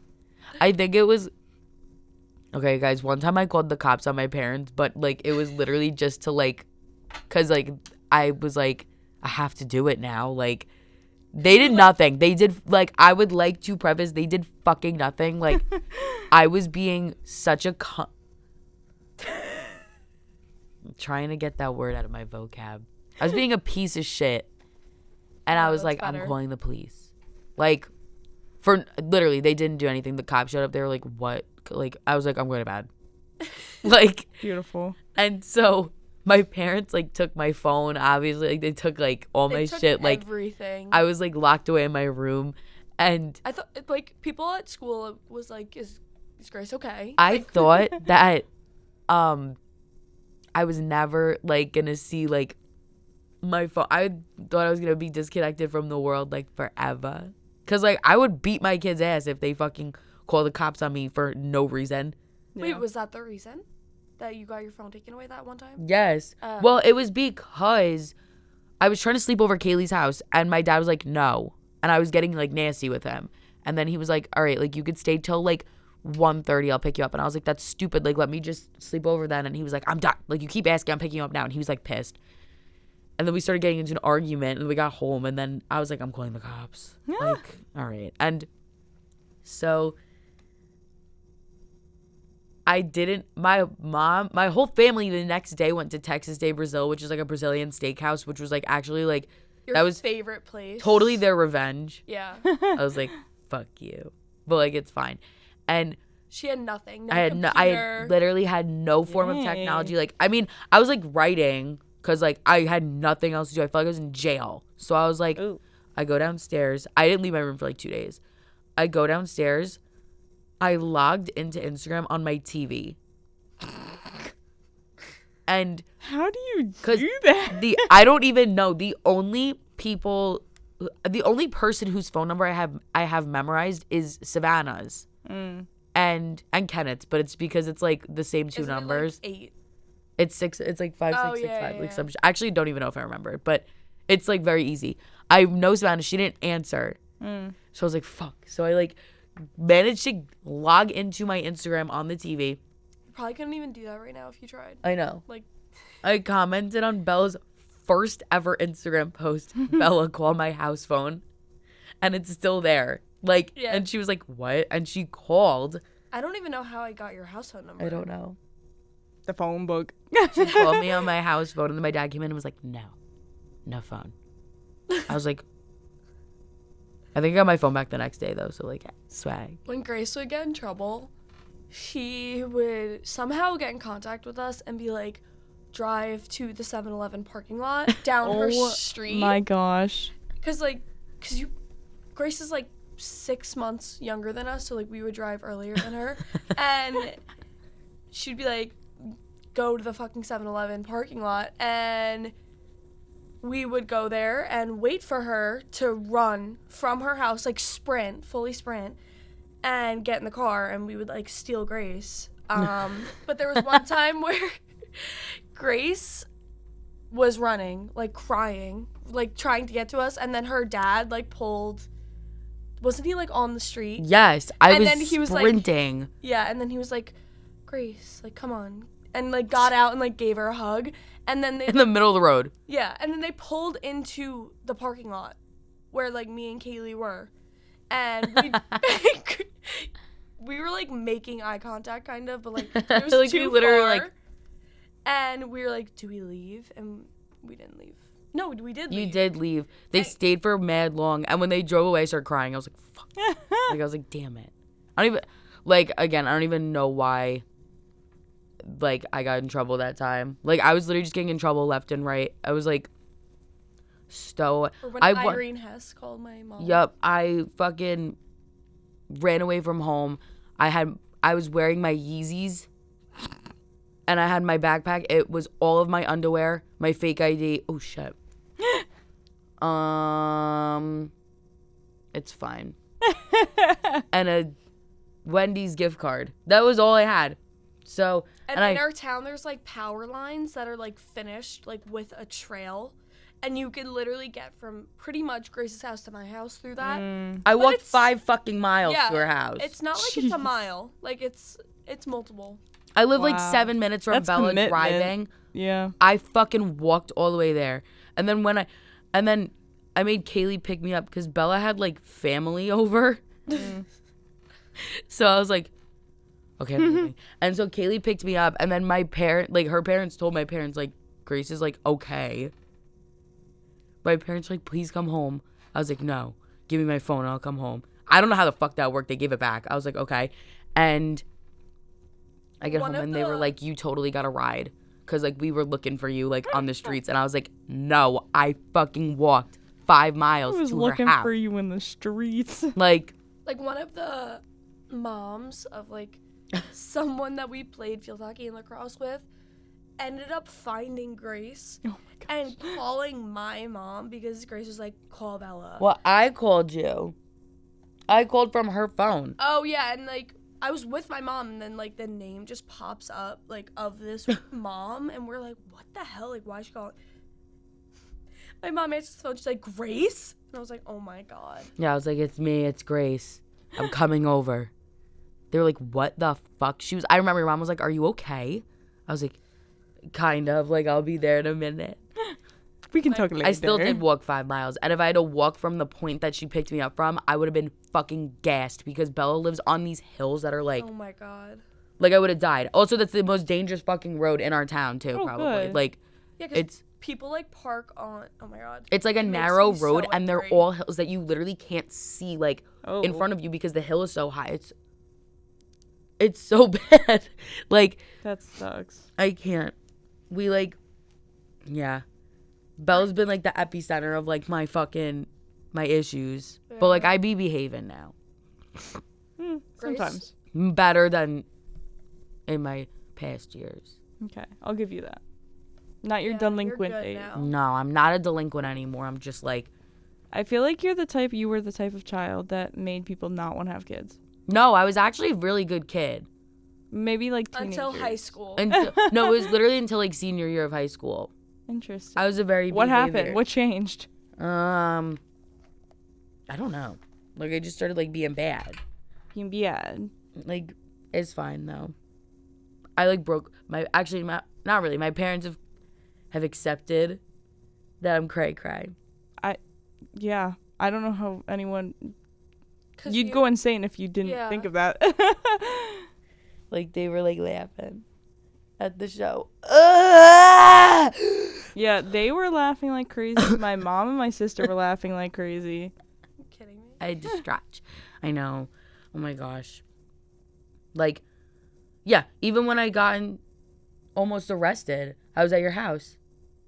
S1: I think it was. Okay, guys, one time I called the cops on my parents, but like it was literally just to like, cause like I was like, I have to do it now. Like, they did nothing. They did like, I would like to preface, they did fucking nothing. Like, I was being such a I'm trying to get that word out of my vocab. I was being a piece of shit, and I was
S3: that's
S1: like,
S3: better.
S1: I'm calling the police. Like, for literally, they didn't do anything. The cops showed up. They were like, what? Like, I was like, I'm going to bed. Like,
S2: Beautiful.
S1: and so my parents like took my phone. Obviously, like they took like all
S3: They
S1: my
S3: took
S1: shit. Like,
S3: everything.
S1: I was like locked away in my room, and
S3: I thought like people at school was like, is Grace okay?
S1: I
S3: Like,
S1: thought that I was never like gonna see like my phone. I thought I was gonna be disconnected from the world like forever. Cause like I would beat my kid's ass if they fucking call the cops on me for no reason.
S3: Wait,
S2: Yeah.
S3: was that the reason that you got your phone taken away that one time?
S1: Yes. Well, it was because I was trying to sleep over Kaylee's house and my dad was like, no. And I was getting like nasty with him. And then he was like, all right, like you could stay till like 1:30, I'll pick you up. And I was like, that's stupid. Like, let me just sleep over then. And he was like, I'm done. Like, you keep asking, I'm picking you up now. And he was like pissed. And then we started getting into an argument and we got home. And then I was like, I'm calling the cops. Like, all right. And so I didn't, my whole family the next day went to Texas de Brazil, which is like a Brazilian steakhouse, which was like actually like,
S3: Your
S1: that was
S3: favorite place.
S1: totally their revenge.
S3: Yeah.
S1: I was like, fuck you. But like, it's fine. And
S3: She had nothing. No
S1: I
S3: computer.
S1: literally had no form of
S2: Dang.
S1: technology. Like, I mean, I was like writing because like I had nothing else to do. I felt like I was in jail. So I was like,
S2: Ooh.
S1: I go downstairs. I didn't leave my room for like 2 days. I go downstairs. I logged into Instagram on my TV. And
S2: How do you
S1: because
S2: do that?
S1: I don't even know the only person whose phone number I have memorized is Savannah's and Kenneth's, but it's because it's like the same two
S3: Isn't it, like,
S1: numbers.
S3: 8?
S1: It's 6. It's like 5,
S3: Oh,
S1: 6, 6,
S3: yeah,
S1: 5.
S3: yeah,
S1: Like
S3: yeah.
S1: some. I actually don't even know if I remember it, but it's like very easy. I know Savannah. She didn't answer, so I was like, "Fuck." So I like managed to log into my Instagram on the TV.
S3: You probably couldn't even do that right now if you tried.
S1: I know.
S3: Like,
S1: I commented on Bella's first ever Instagram post. Bella, call my house phone, and it's still there. Like,
S3: Yeah.
S1: and she was like, "What?" And she called.
S3: I don't even know how I got your house phone number.
S1: I don't know.
S2: The phone book.
S1: She called me on my house phone, and then my dad came in and was like, no phone. I was like, I think I got my phone back the next day though, so like swag.
S3: When Grace would get in trouble, she would somehow get in contact with us and be like, drive to the 7-Eleven parking lot down her street.
S2: My gosh.
S3: Cause Grace is like 6 months younger than us, so like we would drive earlier than her, and she'd be like, go to the fucking 7-Eleven parking lot, and we would go there and wait for her to run from her house, like fully sprint, and get in the car, and we would like steal Grace. But there was one time where Grace was running, like crying, like trying to get to us, and then her dad like pulled. Wasn't he like on the street?
S1: Yes, I
S3: And
S1: was
S3: then he was, like-
S1: sprinting.
S3: Yeah, and then he was like, Grace, like come on, and like got out and like gave her a hug, and then they
S1: in the middle of the road.
S3: yeah, and then they pulled into the parking lot where like me and Kaylee were, and we were like making eye contact kind of, but like it was
S1: Like,
S3: too
S1: we literally,
S3: far.
S1: like-
S3: And we were like, do we leave? And we didn't leave. No, we did leave.
S1: You did leave. They stayed for mad long, and when they drove away, I started crying. I was like, "Fuck!" Like I was like, "Damn it!" I don't even like. Again, I don't even know why like, I got in trouble that time. Like, I was literally just getting in trouble left and right. I was like,
S3: Or when Irene Hess called my mom.
S1: Yup, I fucking ran away from home. I was wearing my Yeezys, and I had my backpack. It was all of my underwear, my fake ID. Oh shit. It's fine. And a Wendy's gift card. That was all I had. So
S3: and in our town, there's like power lines that are like finished, like with a trail. And you can literally get from pretty much Grace's house to my house through that.
S1: I walked 5 fucking miles to her house.
S3: It's not like it's a mile. Like it's multiple.
S1: I live like 7 minutes from Bella driving.
S2: Yeah.
S1: I fucking walked all the way there. And then I made Kaylee pick me up because Bella had like family over. So I was like, okay, I'm leaving. And so Kaylee picked me up, and then her parents told my parents, like, Grace is like okay. My parents were like, please come home. I was like, no, give me my phone and I'll come home. I don't know how the fuck that worked. They gave it back. I was like, okay. And I get home and they were like, you totally got a ride. Because, like, we were looking for you, like, on the streets. And I was like, no, I fucking walked 5 miles to her house.
S2: I was looking for you in the streets.
S1: Like
S3: one of the moms of, like, someone that we played field hockey and lacrosse with ended up finding Grace and calling my mom because Grace was like, call Bella.
S1: Well, I called you. I called from her phone.
S3: Oh, yeah, and, like, I was with my mom, and then, like, the name just pops up, like, of this mom, and we're like, what the hell? Like, why is she calling? My mom answers the phone, she's like, Grace? And I was like, oh, my God.
S1: Yeah, I was like, it's me, it's Grace. I'm coming over. They were like, what the fuck? I remember your mom was like, are you okay? I was like, kind of, like, I'll be there in a minute.
S2: We can talk later.
S1: I still did walk 5 miles. And if I had to walk from the point that she picked me up from, I would have been fucking gassed because Bella lives on these hills that are like,
S3: oh my God.
S1: Like, I would have died. Also, that's the most dangerous fucking road in our town, too, probably.
S2: Good.
S1: Like,
S3: yeah, because people, like, park on, oh my God.
S1: It's like a narrow road, and they're all hills that you literally can't see, like, in front of you because the hill is so high. It's so bad. Like,
S2: that sucks.
S1: I can't. We, like, yeah. Bella's been, like, the epicenter of, like, my issues. Yeah. But, like, I be behaving now.
S2: Sometimes.
S1: Better than in my past years.
S2: Okay, I'll give you that. Not your delinquent age.
S1: No, I'm not a delinquent anymore. I'm just, like.
S2: I feel like you were the type of child that made people not want to have kids.
S1: No, I was actually a really good kid.
S2: Maybe, like, teenagers.
S3: Until high school.
S1: No, it was literally until, like, senior year of high school.
S2: Interesting.
S1: I was a very
S2: What happened? What changed?
S1: I don't know. Like, I just started, like, being bad.
S2: Being bad.
S1: Like, it's fine, though. I, like, broke not really. My parents have accepted that I'm cray-cray.
S2: Yeah. I don't know how anyone... You'd go insane if you didn't think of that.
S1: Like, they were, like, laughing at the show.
S2: Yeah, they were laughing like crazy. My mom and my sister were laughing like crazy.
S3: Are you kidding me?
S1: I had to stretch. I know. Oh, my gosh. Like, yeah, even when I got almost arrested, I was at your house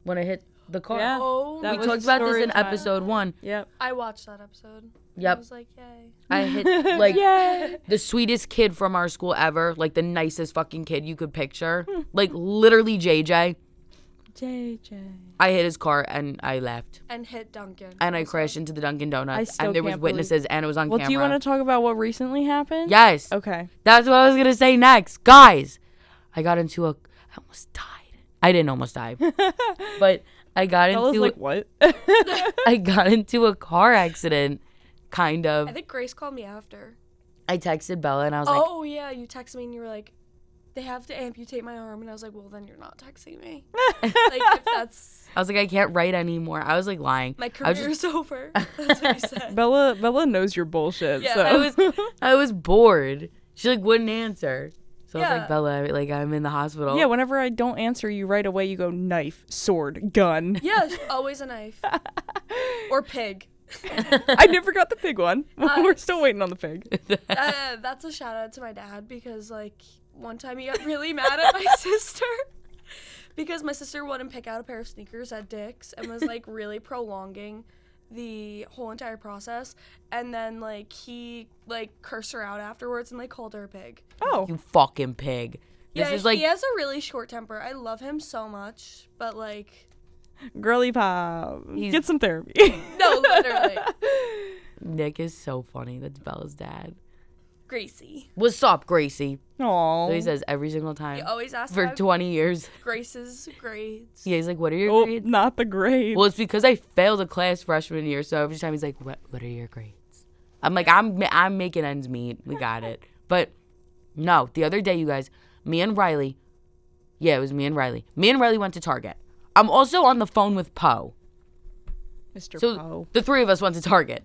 S1: when I hit the car.
S2: Yeah.
S3: Oh,
S1: we talked about this in episode 1.
S2: Yep.
S3: I watched that episode.
S1: Yep.
S3: I was like, yay.
S1: I hit, like, the sweetest kid from our school ever. Like, the nicest fucking kid you could picture. Like, literally JJ. I hit his car, and I left.
S3: And hit Dunkin'.
S1: And I crashed into the Dunkin' Donuts. And there was witnesses, and it was on camera.
S2: Well, do you want to talk about what recently happened?
S1: Yes.
S2: Okay.
S1: That's what I was going to say next. Guys, I almost died. I didn't almost die. But I got into...
S2: like, what?
S1: I got into a car accident. Kind of.
S3: I think Grace called me after.
S1: I texted Bella and I was like...
S3: Oh, yeah, you texted me and you were like, they have to amputate my arm. And I was like, well, then you're not texting me. Like, if that's...
S1: I was like, I can't write anymore. I was, like, lying.
S3: My career's over. That's what you said.
S2: Bella knows your bullshit,
S3: yeah.
S2: so...
S1: I was bored. She, like, wouldn't answer. So I was like, Bella, like, I'm in the hospital.
S2: Yeah, whenever I don't answer you right away, you go knife, sword, gun.
S3: Yeah, always a knife. Or pig.
S2: I never got the pig one. We're still waiting on the pig.
S3: That's a shout out to my dad because, like, one time he got really mad at my sister because my sister wouldn't pick out a pair of sneakers at Dick's and was like really prolonging the whole entire process. And then like he like cursed her out afterwards and like called her a pig.
S2: Oh.
S1: You fucking pig. This
S3: Yeah,
S1: is like
S3: he has a really short temper. I love him so much, but like,
S2: Girly pop.
S1: He's-
S2: Get some therapy.
S3: no, literally.
S1: Nick is so funny. That's Bella's dad.
S3: Gracie.
S1: What's up, Gracie?
S2: Aww.
S1: So he says every single
S3: He
S1: time
S3: always asks
S1: for
S3: about
S1: 20 years.
S3: Grace's grades.
S1: Yeah, he's like, what are your
S2: Oh,
S1: grades?
S2: not the grade.
S1: Well, it's because I failed a class freshman year, so every time he's like, what are your grades? I'm like, I'm making ends meet. We got it. But no, the other day, you guys, me and Riley, yeah, it was me and Riley. Me and Riley went to Target. I'm also on the phone with Poe.
S2: Mr.
S1: So
S2: Poe.
S1: the three of us went to Target.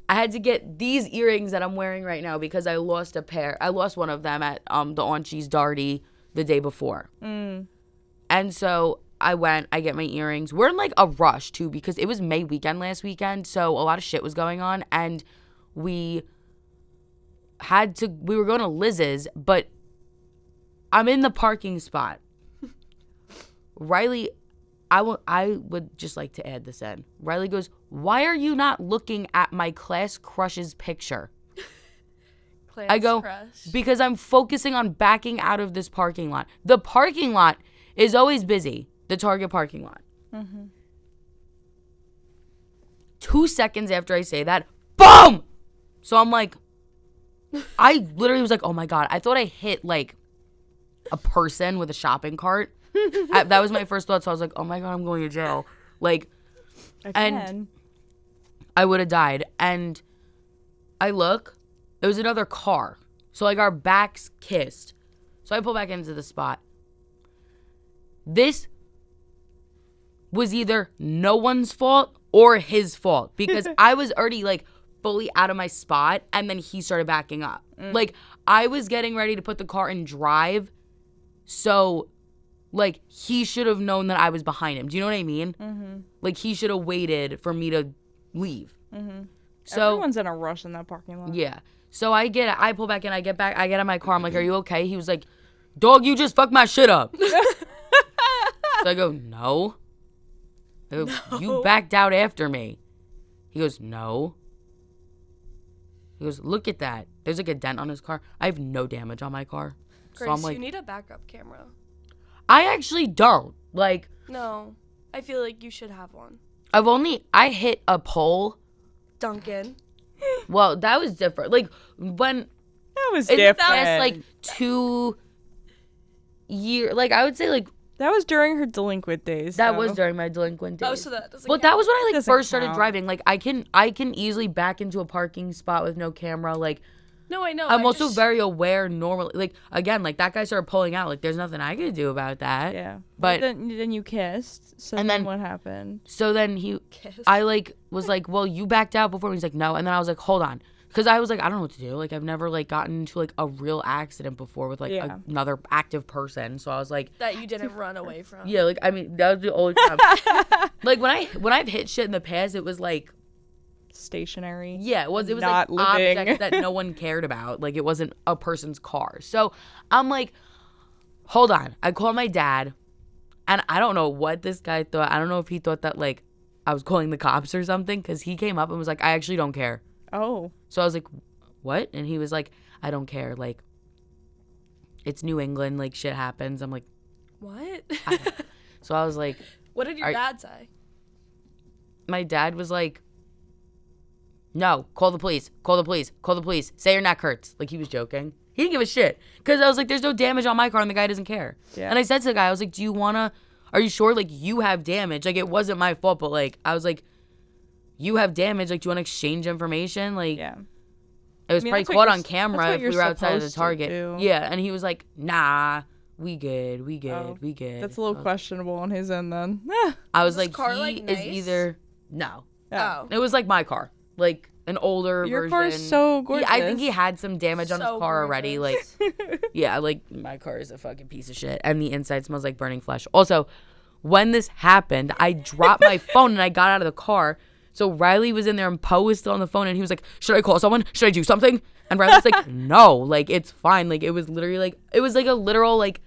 S1: I had to get these earrings that I'm wearing right now because I lost a pair. I lost one of them at the On Cheese Darty the day before. And so I get my earrings. We're in like a rush too because it was May weekend last weekend, so a lot of shit was going on, and we were going to Liz's, but I'm in the parking spot. Riley, I would just like to add this in. Riley goes, "Why are you not looking at my class crush's picture?"
S3: Class
S1: I go,
S3: crush.
S1: "Because I'm focusing on backing out of this parking lot. The parking lot is always busy. The Target parking lot." 2 seconds after I say that, boom! So I'm like, I literally was like, oh my God. I thought I hit like a person with a shopping cart. That was my first thought. So I was like, oh my God, I'm going to jail. Like,
S2: Again.
S1: I would have died. And I look, it was another car. So like our backs kissed. So I pull back into the spot. This was either no one's fault or his fault because I was already like fully out of my spot and then he started backing up. Like I was getting ready to put the car in drive. So like he should have known that I was behind him. Do you know what I mean? Like he should have waited for me to leave. So
S2: Everyone's in a rush in that parking lot.
S1: yeah. So I pull back in, I get in my car. I'm like, are you okay? He was like, dog, you just fucked my shit up. So I go, no. I go, you backed out after me. He goes, no. He goes, look at that. There's like a dent on his car. I have no damage on my car.
S3: Grace,
S1: So I'm like,
S3: you need a backup camera.
S1: I actually don't. Like,
S3: No, I feel like you should have one.
S1: I hit a pole.
S3: Duncan.
S1: Well, that was different. Like, when
S2: That was
S1: in the
S2: different.
S1: past, like, 2 years, like, I would say, like,
S2: That was during her delinquent days.
S1: that
S2: though.
S1: was during my delinquent days.
S3: Oh, so that doesn't
S1: Well,
S3: count.
S1: that was when I like
S2: Doesn't
S1: first started
S2: count.
S1: driving. Like I can easily back into a parking spot with no camera. Like
S3: No, I know.
S1: I'm
S3: I
S1: also
S3: just-
S1: very aware normally. Like again, like that guy started pulling out. Like there's nothing I could do about that.
S2: Yeah.
S1: But-
S2: then you kissed. So
S1: And
S2: then
S1: then-
S2: what happened?
S1: So then
S3: Kiss.
S1: I like was like, well, you backed out before. He's like, no. And then I was like, hold on, because I was like, I don't know what to do. Like I've never like gotten into like a real accident before with like
S2: Yeah.
S1: another active person. So I was like,
S3: that you didn't run away from.
S1: yeah, like I mean that was the only time. Like when I've hit shit in the past, it was like.
S2: Stationary.
S1: Yeah, it was
S2: Not
S1: like
S2: living.
S1: objects that no one cared about. Like it wasn't a person's car. So I'm like, hold on. I called my dad, and I don't know what this guy thought. I don't know if he thought that like I was calling the cops or something, because he came up and was like, I actually don't care.
S2: Oh.
S1: So I was like, what? And he was like, I don't care. Like it's New England. Like shit happens. I'm like,
S3: What?
S1: so I was like,
S3: What did your dad say?
S1: my dad was like, no, call the police, call the police, call the police, say your neck hurts. Like he was joking. He didn't give a shit. Because I was like, there's no damage on my car and the guy doesn't care.
S2: Yeah.
S1: And I said to the guy, I was like, are you sure? Like you have damage. Like it wasn't my fault, but like, I was like, you have damage. Like do you want to exchange information? Like
S2: Yeah.
S1: it was
S2: I mean,
S1: probably
S2: that's what
S1: caught
S2: you're
S1: on
S2: s-
S1: camera
S2: that's what
S1: if we
S2: you're
S1: were outside of the
S2: supposed to
S1: Target.
S2: do.
S1: Yeah. And he was like, nah, we good.
S2: Oh,
S1: We good.
S2: That's a little questionable on his end then.
S1: I was
S3: Was
S1: like,
S3: his car,
S1: he
S3: like,
S1: is
S3: nice?
S1: either, no.
S3: Oh.
S1: It was like my car, like an older
S2: Your
S1: version.
S2: car is so gorgeous.
S1: I think he had some damage on his
S3: So
S1: car already. Like,
S3: gorgeous.
S1: yeah, like my car is a fucking piece of shit, and the inside smells like burning flesh. Also, when this happened, I dropped my phone and I got out of the car. So Riley was in there and Poe was still on the phone, and he was like, "Should I call someone? Should I do something?" And Riley's like, no, like, it's fine. Like, it was literally like, it was like a literal, like,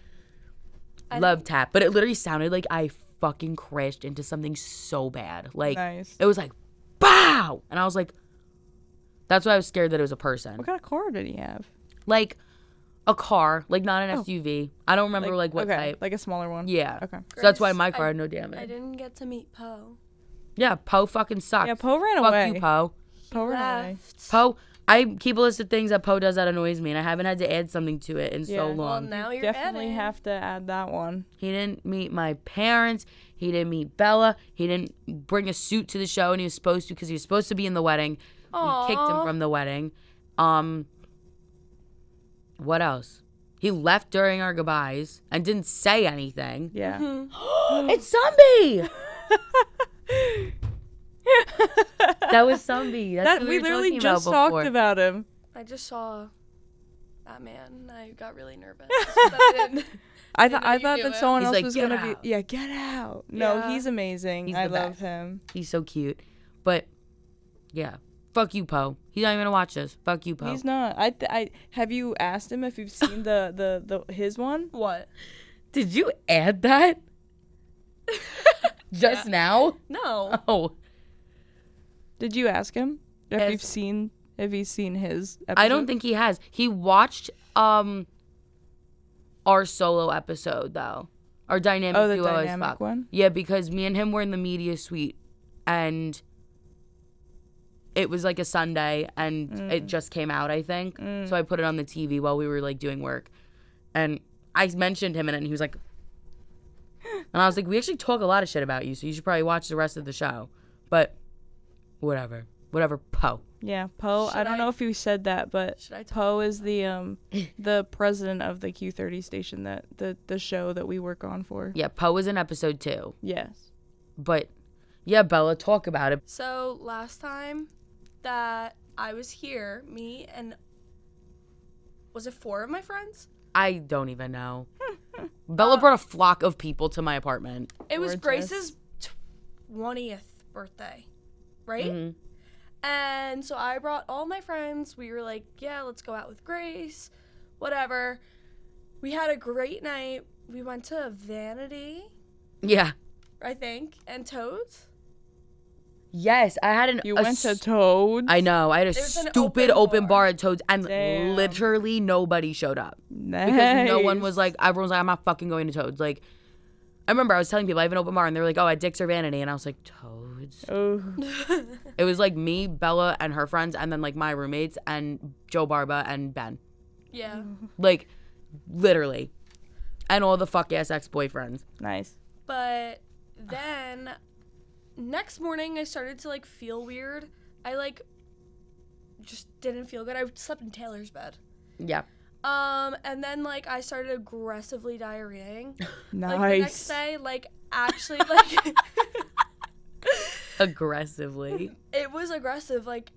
S1: love tap. But it literally sounded like I fucking crashed into something so bad. Like,
S2: Nice.
S1: it was like, bow! And I was like, that's why I was scared that it was a person.
S2: What kind of car did he have?
S1: Like, a car, like, not an SUV. I don't remember, like what type.
S2: Like a smaller one.
S1: Yeah.
S2: Okay.
S1: So that's why my car had no damage.
S3: I didn't get to meet Poe.
S1: Yeah, Poe fucking sucks.
S2: Yeah, Poe ran
S1: Fuck
S2: away.
S1: you, Poe.
S2: Poe ran away.
S3: Left.
S1: Poe, I keep a list of things that Poe does that annoys me, and I haven't had to add something to it in
S2: Yeah.
S1: so
S2: Well,
S1: long.
S3: Now you're
S2: Definitely
S3: adding.
S2: have to add that one.
S1: He didn't meet my parents. He didn't meet Bella. He didn't bring a suit to the show, and he was supposed to because he was supposed to be in the wedding.
S3: Aw.
S1: We kicked him from the wedding. What else? He left during our goodbyes and didn't say anything.
S2: Yeah.
S1: It's Zombie! That was Zombie. That's
S2: That
S1: what
S2: we
S1: were
S2: literally
S1: talking
S2: just
S1: about before.
S2: talked about him.
S3: I just saw that man. And I got really nervous. But I didn't.
S2: I
S3: know
S2: thought
S3: you knew
S2: that
S3: it.
S2: someone
S1: He's
S2: else
S1: like,
S2: was
S1: "Get
S2: gonna
S1: out."
S2: be. Yeah, get out. No,
S3: Yeah.
S2: he's amazing.
S1: He's
S2: I
S1: the
S2: love
S1: best.
S2: him.
S1: He's so cute. But, yeah. Fuck you, Poe. He's not even gonna watch this. Fuck you, Poe.
S2: He's not. I have you asked him if you've seen the his one?
S3: What?
S1: Did you add that? Just now?
S3: No.
S1: Oh.
S2: Did you ask him if
S1: Yes.
S2: you've seen if he's seen his episode?
S1: I don't think he has. He watched our solo episode though. Our dynamic
S2: Oh, the
S1: duo as
S2: dynamic
S1: fuck.
S2: one?
S1: Yeah, because me and him were in the media suite and it was like a Sunday and it just came out, I think. So I put it on the TV while we were like doing work. And I mentioned him in it and he was like and I was like, we actually talk a lot of shit about you, so you should probably watch the rest of the show. But whatever. Whatever, Poe.
S2: Yeah, Poe. I don't know if you said that, but
S3: Should I talk
S2: Poe is the president of the Q30 station, that the show that we work on for.
S1: Yeah, Poe was in episode 2.
S2: Yes.
S1: But yeah, Bella, talk about it.
S3: So last time that I was here, me and was it 4 of my friends?
S1: I don't even know. Bella brought a flock of people to my apartment.
S3: It was
S2: Gorgeous.
S3: Grace's 20th birthday, right?
S1: Mhm.
S3: And so I brought all my friends. We were like, yeah, let's go out with Grace, whatever. We had a great night. We went to Vanity,
S1: Yeah.
S3: I think, and Toads.
S1: Yes, I had
S2: You went to Toads.
S1: I know. I had a
S3: There's an
S1: stupid
S3: open
S1: open
S3: bar.
S1: bar at Toads, and
S2: Damn.
S1: literally nobody showed up
S2: Nice.
S1: because no one was like. Everyone was like, "I'm not fucking going to Toads." Like, I remember I was telling people I have an open bar, and they were like, "Oh, at Dick's or Vanity," and I was like, "Toads."
S2: Oh.
S1: It was like me, Bella, and her friends, and then like my roommates and Joe Barba and Ben.
S3: Yeah.
S1: Like, literally, and all the fuck ass ex boyfriends.
S2: Nice.
S3: But then next morning I started to like feel weird. I like just didn't feel good. I slept in Taylor's bed.
S1: Yeah.
S3: And then like I started aggressively diarrheaing.
S2: Nice.
S3: Like the next day, like actually like
S1: Aggressively.
S3: it was aggressive. Like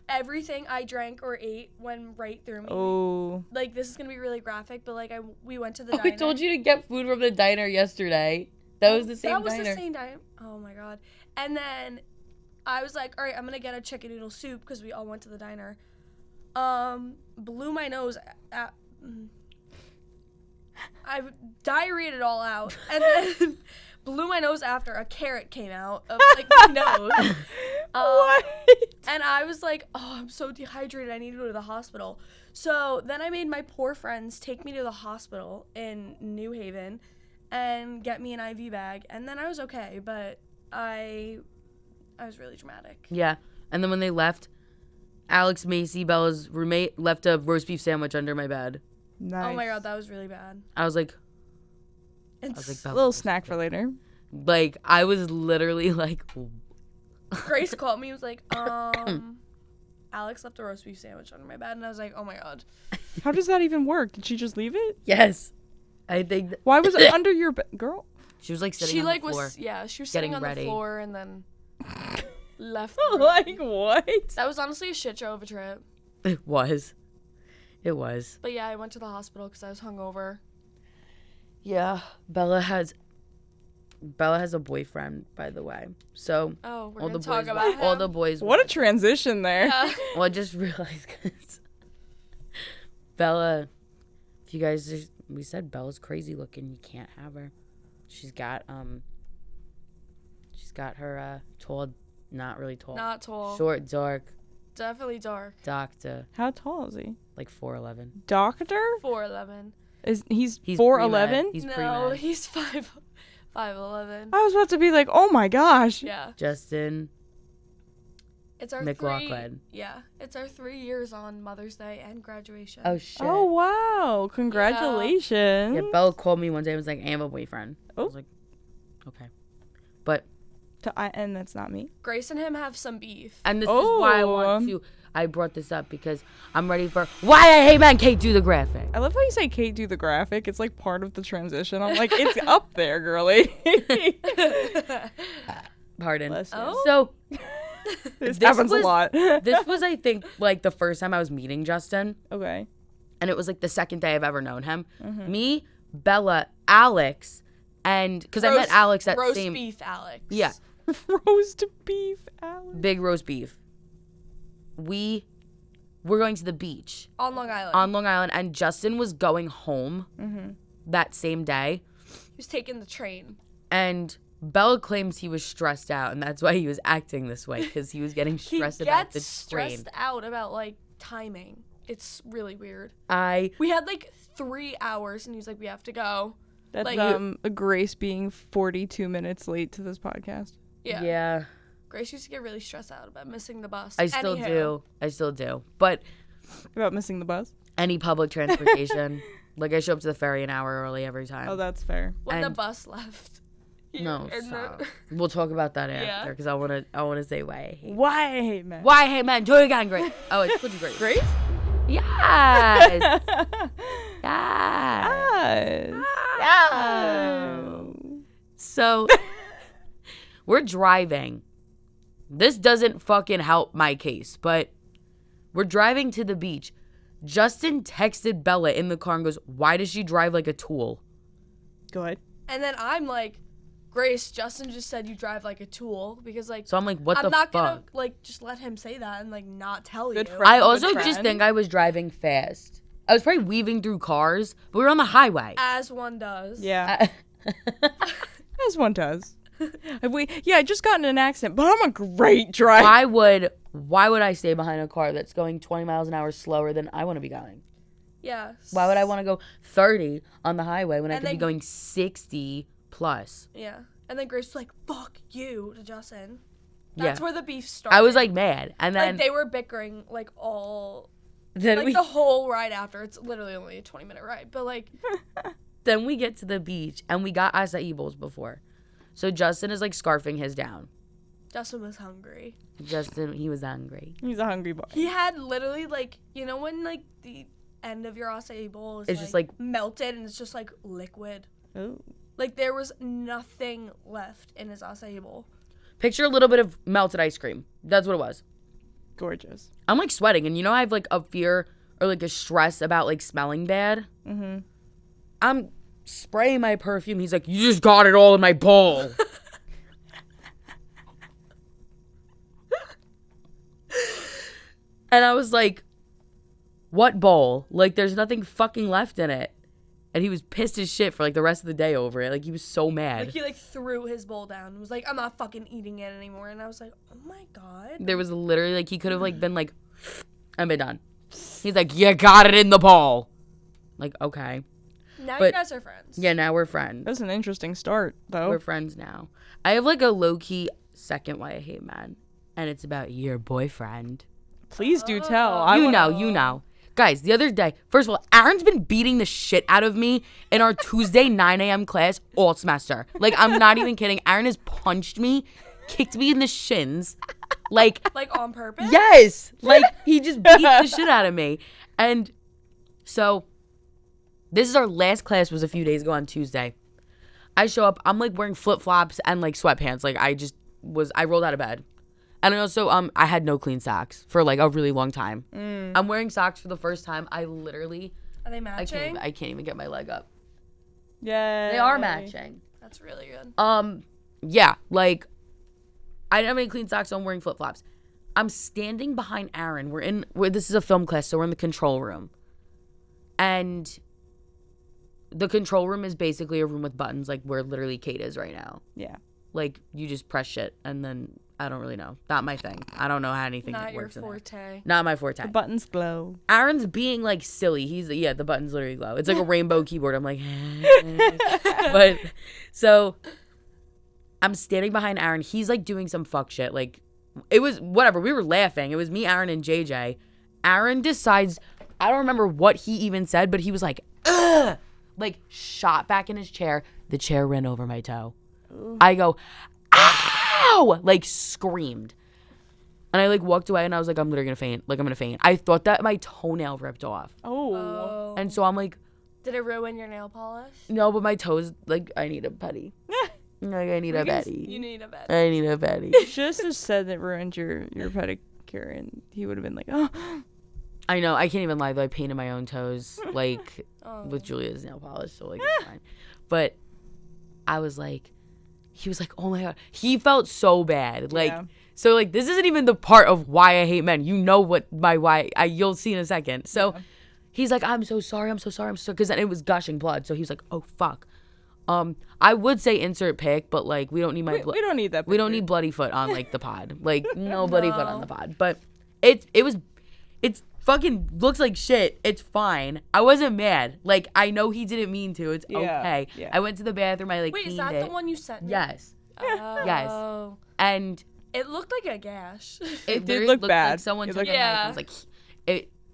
S3: everything I drank or ate went right through me.
S2: Oh.
S3: Like this is gonna be really graphic, but like we went to the
S1: Oh,
S3: diner.
S1: I told you to get food from the diner yesterday. That was the same
S3: That was
S1: diner.
S3: the same diner. Oh my god. And then I was like, all right, I'm gonna get a chicken noodle soup because we all went to the diner. Blew my nose. I diarrheaed it all out, and then blew my nose after a carrot came out of like my nose.
S2: What?
S3: And I was like, oh, I'm so dehydrated. I need to go to the hospital. So then I made my poor friends take me to the hospital in New Haven and get me an IV bag. And then I was okay, but I was really dramatic.
S1: Yeah. And then when they left, Alex Macy, Bella's roommate, left a roast beef sandwich under my bed.
S2: Nice.
S3: Oh my god, that was really bad.
S1: I was like,
S3: It's,
S1: Bella,
S2: Little snack for later.
S1: like, I was literally like,
S3: Grace called me and was like, Alex left a roast beef sandwich under my bed. And I was like, oh my god.
S2: How does that even work? Did she just leave it?
S1: yes. I think
S2: Why was it under your bed, girl?
S1: she was like sitting
S3: She
S1: on
S3: like
S1: the floor.
S3: was, yeah, she was
S1: getting
S3: sitting on
S1: ready.
S3: the floor and then left. the room.
S2: Like what?
S3: That was honestly a shit show of a trip.
S1: It was. It was.
S3: But yeah, I went to the hospital because I was hungover.
S1: Yeah. Bella has a boyfriend, by the way. So
S3: Oh, we're
S1: all
S3: gonna
S1: the
S3: talk
S1: boys,
S3: about him.
S1: all the boys.
S2: What a transition there.
S3: Yeah.
S1: Well, I just realized 'cause Bella, if you guys, we said Bella's crazy looking. You can't have her. She's got her tall, not really tall.
S3: Not tall.
S1: Short, dark.
S3: Definitely dark.
S1: Doctor.
S2: How tall is he?
S1: Like 4'11".
S2: Doctor?
S3: 4'11".
S2: He's
S1: He's
S2: 4'11"?
S1: He's
S3: No,
S1: pre-med.
S3: he's 5'11".
S2: I was about to be like, oh my gosh.
S3: Yeah.
S1: Justin
S3: It's our
S1: McLaughlin.
S3: It's our 3 years on Mother's Day and graduation.
S1: Oh shit.
S2: Oh wow! Congratulations.
S1: Yeah, Bella called me one day and was like, I have a boyfriend. I
S2: Oh.
S1: was like, okay. But
S2: And that's not me.
S3: Grace and him have some beef.
S1: and this is why
S2: Oh.
S1: I brought this up because I'm ready for why I hate man Kate do the graphic.
S2: I love how you say Kate do the graphic. It's like part of the transition. I'm like, it's up there, girly.
S1: Pardon.
S2: Bless you.
S3: Oh.
S1: So
S2: This
S1: This
S2: happens
S1: was-
S2: a lot.
S1: this was, I think, like the first time I was meeting Justin,
S2: Okay.
S1: and it was like the second day I've ever known him.
S2: Mm-hmm.
S1: Me, Bella, Alex, and because I met Alex at
S3: roast
S1: same
S3: beef, Alex.
S1: yeah,
S2: Roast beef, Alex.
S1: big roast beef. We're going to the beach
S3: On Long Island.
S1: on Long Island, and Justin was going home
S2: Mm-hmm.
S1: that same day,
S3: He was taking the train.
S1: and Bella claims he was stressed out, and that's why he was acting this way, because he was getting
S3: He
S1: stressed about the
S3: gets
S1: train.
S3: stressed out about like timing. It's really weird.
S1: I
S3: We had like 3 hours, and he's like, "We have to go."
S2: That's
S3: Like-
S2: a Grace being 42 minutes late to this podcast.
S3: Yeah. Grace used to get really stressed out about missing the bus.
S1: I still
S3: Anywho.
S1: do. I still do. But
S2: About missing the bus.
S1: any public transportation, like I show up to the ferry an hour early every time.
S2: Oh, that's fair.
S3: When the
S1: And-
S3: bus left.
S1: No,
S3: And
S1: stop.
S3: the-
S1: We'll talk about that
S3: Yeah.
S1: after because I wanna say why I hate.
S2: Why I hate men.
S1: Why I hate men? Do it again, Grace. Oh, it's pretty great.
S2: Grace?
S1: Yes. yes.
S2: Yes.
S1: So we're driving. This doesn't fucking help my case, but we're driving to the beach. Justin texted Bella in the car and goes, "Why does she drive like a tool?"
S2: Go ahead.
S3: And then I'm like, Grace, Justin just said you drive like a tool because like
S1: So I'm like, "What
S3: I'm
S1: the
S3: not
S1: fuck?"
S3: gonna like just let him say that and like not tell
S2: Good
S3: you.
S2: friend.
S1: I also
S2: Good
S1: just
S2: friend.
S1: think I was driving fast. I was probably weaving through cars, but we were on the highway.
S3: As one does.
S2: Yeah. As one does. I just got in an accident, but I'm a great driver.
S1: Why would I stay behind a car that's going 20 miles an hour slower than I want to be going?
S3: Yeah.
S1: Why would I want to go 30 on the highway when I
S3: And
S1: could be
S3: then-
S1: going 60 plus?
S3: Yeah. And then Grace was like, "Fuck you" to Justin.
S1: Yeah.
S3: That's where the beef started.
S1: I was like mad, and then
S3: like they were bickering like all
S1: then
S3: like
S1: we
S3: the whole ride after. It's literally only a 20-minute ride, but like
S1: then we get to the beach and we got acai bowls before, so Justin is like scarfing his down.
S3: Justin was hungry.
S1: Justin, he was hungry.
S2: He's a hungry boy.
S3: He had literally like, you know when like the end of your acai bowl is
S1: It's just, like-
S3: melted and it's just like liquid.
S2: Oh.
S3: Like there was nothing left in his acai bowl.
S1: Picture a little bit of melted ice cream. That's what it was.
S2: Gorgeous.
S1: I'm like sweating, and you know I have like a fear or like a stress about like smelling bad.
S2: Mm-hmm.
S1: I'm spraying my perfume. He's like, "You just got it all in my bowl." And I was like, "What bowl? Like, there's nothing fucking left in it." And he was pissed as shit for like the rest of the day over it. Like, he was so mad.
S3: Like he like threw his bowl down and was like, "I'm not fucking eating it anymore." And I was like, "Oh my god."
S1: There was literally like he could have like been like, "I've been done." He's like, "You got it in the bowl." Like, okay.
S3: Now
S1: But-
S3: you guys are friends.
S1: Yeah, now we're friends.
S2: That's an interesting start, though.
S1: We're friends now. I have like a low-key second why I hate men. And it's about your boyfriend.
S2: Please do tell. I
S1: You
S2: wanna-
S1: know. Guys, the other day, first of all, Aaron's been beating the shit out of me in our Tuesday 9 a.m. class all semester. Like, I'm not even kidding. Aaron has punched me, kicked me in the shins. Like,
S3: Like on purpose?
S1: yes. Like, he just beat the shit out of me. And so, this is our last class was a few days ago on Tuesday. I show up, I'm like wearing flip-flops and like sweatpants. Like, I rolled out of bed. And also, I had no clean socks for like a really long time. I'm wearing socks for the first time. I literally,
S3: Are they matching?
S1: I can't even get my leg up.
S2: Yay.
S1: They are matching.
S3: That's really good.
S1: Yeah, like, I didn't have any clean socks, so I'm wearing flip-flops. I'm standing behind Aaron. This is a film class, so we're in the control room. And the control room is basically a room with buttons, like where literally Kate is right now.
S2: Yeah.
S1: Like, you just press shit, and then I don't really know. Not my thing. I don't know how anything
S3: Not your
S1: works in there.
S3: forte.
S1: Not my forte.
S2: The buttons glow.
S1: Aaron's being, like, silly. The buttons literally glow. It's like a rainbow keyboard. I'm like, but, so, I'm standing behind Aaron. He's, like, doing some fuck shit. Like, it was, whatever. We were laughing. It was me, Aaron, and JJ. Aaron decides, I don't remember what he even said, but he was like, ugh! Like, shot back in his chair. The chair ran over my toe. Ooh. I go, ow! Like, screamed. And I, like, walked away, and I was like, I'm literally gonna faint. Like, I'm gonna faint. I thought that my toenail ripped off.
S2: Oh.
S1: And so I'm like...
S3: Did it ruin your nail polish?
S1: No, but my toes, like, I need a putty. Like, I need a betty.
S3: You need a betty.
S1: I need a betty.
S2: Just have said that ruined your pedicure, and he would have been like, oh.
S1: I know. I can't even lie, though. I painted my own toes, like, with Julia's nail polish, so, like, it's fine. But I was like... He was like, oh, my God. He felt so bad. Like, so, like, this isn't even the part of why I hate men. You know what you'll see in a second. So, he's like, I'm so sorry. Because then it was gushing blood. So, he was like, oh, fuck. I would say insert pic, but, like, we don't need my blood.
S2: We don't need that picture.
S1: We don't need bloody foot on, like, the pod. Like, no bloody foot on the pod. But it's fucking looks like shit. It's fine. I wasn't mad. Like, I know he didn't mean to. It's okay. Yeah. I went to the bathroom. I, like,
S3: Wait, is that the one you sent me?
S1: Yes.
S3: Oh.
S1: Yes. And
S3: it looked like a gash.
S2: It did look bad.
S1: Like someone took a knife.
S3: Yeah.
S1: I was like,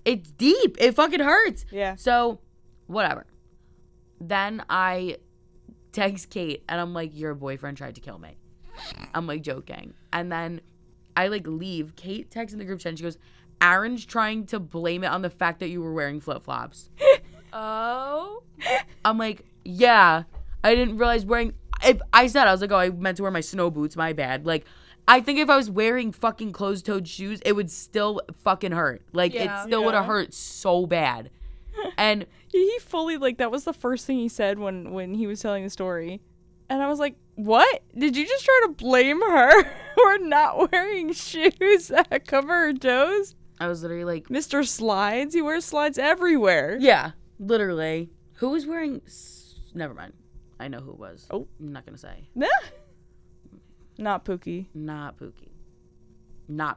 S1: it's deep. It fucking hurts.
S2: Yeah.
S1: So, whatever. Then I text Kate, and I'm like, your boyfriend tried to kill me. I'm, like, joking. And then I, like, leave. Kate texts in the group chat, and she goes, Aaron's trying to blame it on the fact that you were wearing flip-flops.
S3: Oh.
S1: I'm like, yeah. I didn't realize I was like, oh, I meant to wear my snow boots. My bad. Like, I think if I was wearing fucking closed-toed shoes, it would still fucking hurt. Like, it still would have hurt so bad. And
S2: he fully, like, that was the first thing he said when he was telling the story. And I was like, what? Did you just try to blame her for not wearing shoes that cover her toes?
S1: I was literally like...
S2: Mr. Slides? He wears slides everywhere.
S1: Yeah, literally. Who was wearing... Never mind. I know who it was.
S2: Oh.
S1: I'm not going to say.
S2: Not Pookie.
S1: Not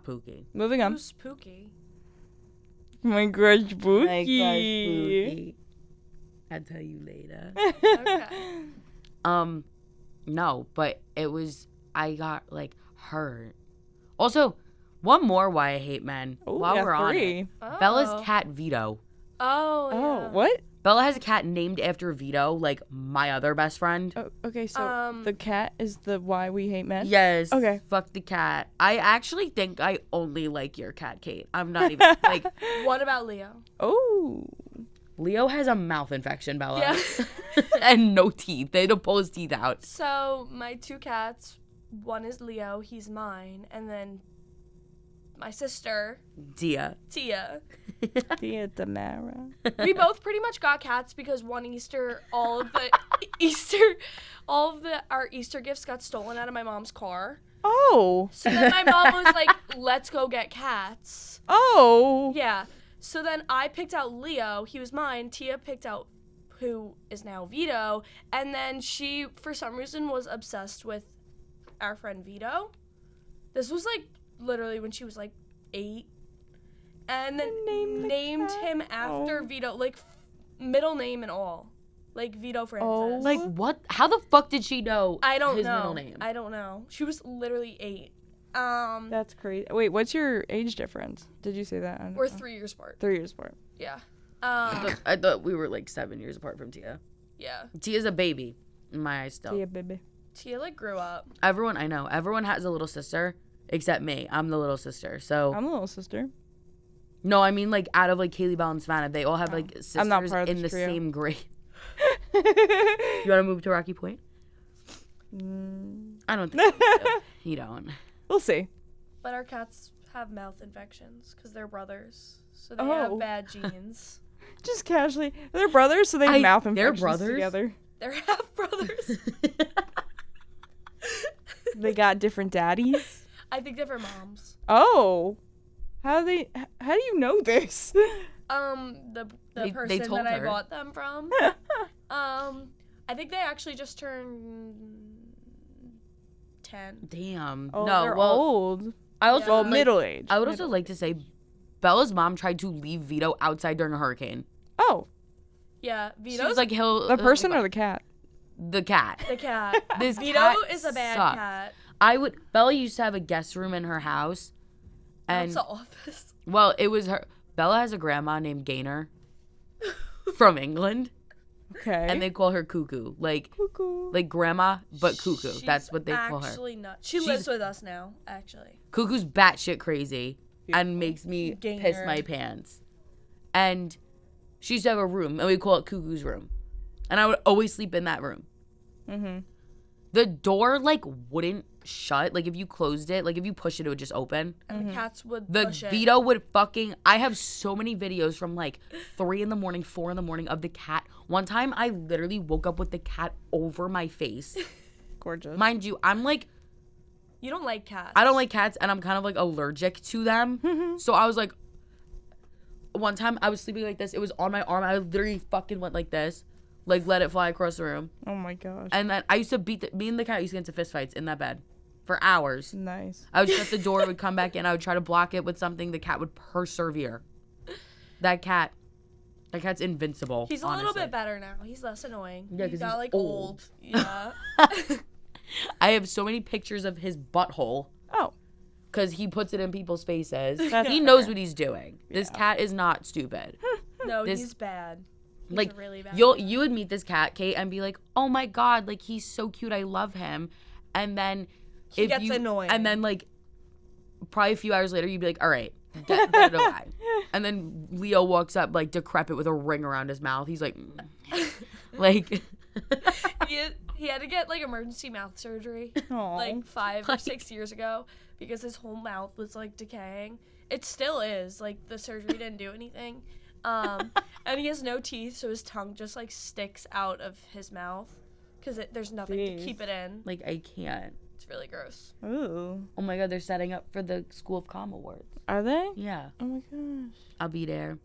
S1: Pookie.
S2: Moving on.
S3: Who's Pookie?
S2: My crush Pookie.
S1: I'll tell you later.
S3: Okay.
S1: No, but it was... I got, like, hurt. Also... One more why I hate men. While we're on it.
S3: Oh.
S1: Bella's cat Vito.
S3: Oh, yeah.
S2: Oh, what?
S1: Bella has a cat named after Vito, like my other best friend.
S2: Oh, okay, so the cat is the why we hate men?
S1: Yes.
S2: Okay.
S1: Fuck the cat. I actually think I only like your cat, Kate. I'm not even like.
S3: What about Leo?
S2: Oh.
S1: Leo has a mouth infection, Bella.
S3: Yeah.
S1: And no teeth. They had to pull his teeth out.
S3: So my two cats, one is Leo, he's mine, and then my sister,
S1: Tia.
S2: Tia Tamara.
S3: We both pretty much got cats because one Easter, all of our Easter gifts got stolen out of my mom's car.
S2: Oh.
S3: So then my mom was like, let's go get cats.
S2: Oh.
S3: Yeah. So then I picked out Leo. He was mine. Tia picked out who is now Vito. And then she, for some reason, was obsessed with our friend Vito. This was like literally when she was like 8. And then named him after Vito, like middle name and all. Like Vito Francis.
S2: Oh.
S1: Like what? How the fuck did she know
S3: I don't
S1: his
S3: know.
S1: middle name?
S3: I don't know. She was literally 8.
S2: That's crazy. Wait, what's your age difference? Did you say that?
S3: We're 3 years apart.
S2: 3 years apart.
S3: Yeah.
S1: I thought we were like 7 years apart from Tia.
S3: Yeah.
S1: Tia's a baby in my eyes still.
S2: Tia, baby.
S3: Tia like grew up.
S1: Everyone has a little sister except me. I'm the little sister. So
S2: I'm the little sister.
S1: no, I mean like out of like Kaylee, Belle, and Savannah, they all have like sisters
S2: I'm not part of
S1: in the
S2: this trio.
S1: same grade. You want to move to Rocky Point? I don't think you don't.
S2: We'll see.
S3: But our cats have mouth infections because they're brothers. So they have bad genes.
S2: Just casually. They're brothers, so they have mouth
S1: they're
S2: infections
S1: brothers?
S2: together.
S3: They're half brothers.
S2: They got different daddies.
S3: I think different moms.
S2: Oh. How do you know this?
S3: The the
S1: They
S3: person
S1: told
S3: that I
S1: her.
S3: bought them from. I think they actually just turned 10.
S1: Damn.
S2: Oh,
S1: no,
S2: they're
S1: well,
S2: old.
S1: I also
S2: Well,
S3: Yeah.
S2: middle age.
S1: I would also like to say, Bella's mom tried to leave Vito outside during a hurricane.
S2: Oh,
S3: Yeah,
S1: She
S3: Vito's
S1: was like, he'll
S2: the person or the cat?
S1: the cat.
S3: the cat.
S1: This
S3: Vito
S1: cat
S3: is a bad
S1: sucked.
S3: cat.
S1: Bella used to have a guest room in her house, and
S3: That's the office.
S1: well, it was her. Bella has a grandma named Gaynor from England,
S2: Okay.
S1: and they call her Cuckoo,
S2: Cuckoo.
S1: like grandma, but Cuckoo.
S3: She's
S1: That's what they call her.
S3: Actually nuts. She
S1: She's-
S3: lives with us now, actually.
S1: Cuckoo's batshit crazy and
S2: Beautiful.
S1: makes me piss
S3: Gaynor.
S1: my pants. And she used to have a room, and we call it Cuckoo's room, and I would always sleep in that room.
S2: Mm-hmm.
S1: The door wouldn't shut. Like if you closed it, like if you pushed it, it would just open.
S3: And the cats would
S1: The
S3: push it.
S1: Vito would fucking. I have so many videos from 3 a.m, 4 a.m of the cat. One time, I literally woke up with the cat over my face.
S2: Gorgeous.
S1: Mind you, I'm
S3: You don't like cats.
S1: I don't like cats, and I'm kind of allergic to them. So I was like, one time I was sleeping like this. It was on my arm. I literally fucking went like this, let it fly across the room.
S2: Oh my gosh.
S1: And then I used to me and the cat used to get into fist fights in that bed for hours.
S2: Nice.
S1: I would shut the door, it would come back in. I would try to block it with something. The cat would persevere. That cat's invincible.
S3: He's a little
S1: honestly.
S3: bit better now. He's less annoying.
S1: Yeah,
S3: he
S1: 'cause
S3: got
S1: he's
S3: old.
S1: old.
S3: Yeah.
S1: I have so many pictures of his butthole
S2: Oh.
S1: because he puts it in people's faces.
S2: That's
S1: He knows what he's doing. This cat is not stupid.
S3: No,
S1: This-
S3: he's bad. He's
S1: Like,
S3: a really bad.
S1: you would meet this cat, Kate, and be like, oh my god, he's so cute, I love him. And then
S3: He gets annoying.
S1: And then probably a few hours later, you'd be like, all right, get it away. And then Leo walks up decrepit with a ring around his mouth. He's like,
S3: he had to get emergency mouth surgery
S2: Aw.
S3: 5 or 6 years ago because his whole mouth was decaying. It still is. The surgery didn't do anything. And he has no teeth, so his tongue just sticks out of his mouth because there's nothing
S2: Jeez.
S3: to keep it in.
S1: I can't.
S3: It's really gross.
S2: Ooh.
S1: Oh my god, they're setting up for the School of Com Awards.
S2: Are they?
S1: Yeah,
S2: Oh my gosh.
S1: I'll be there.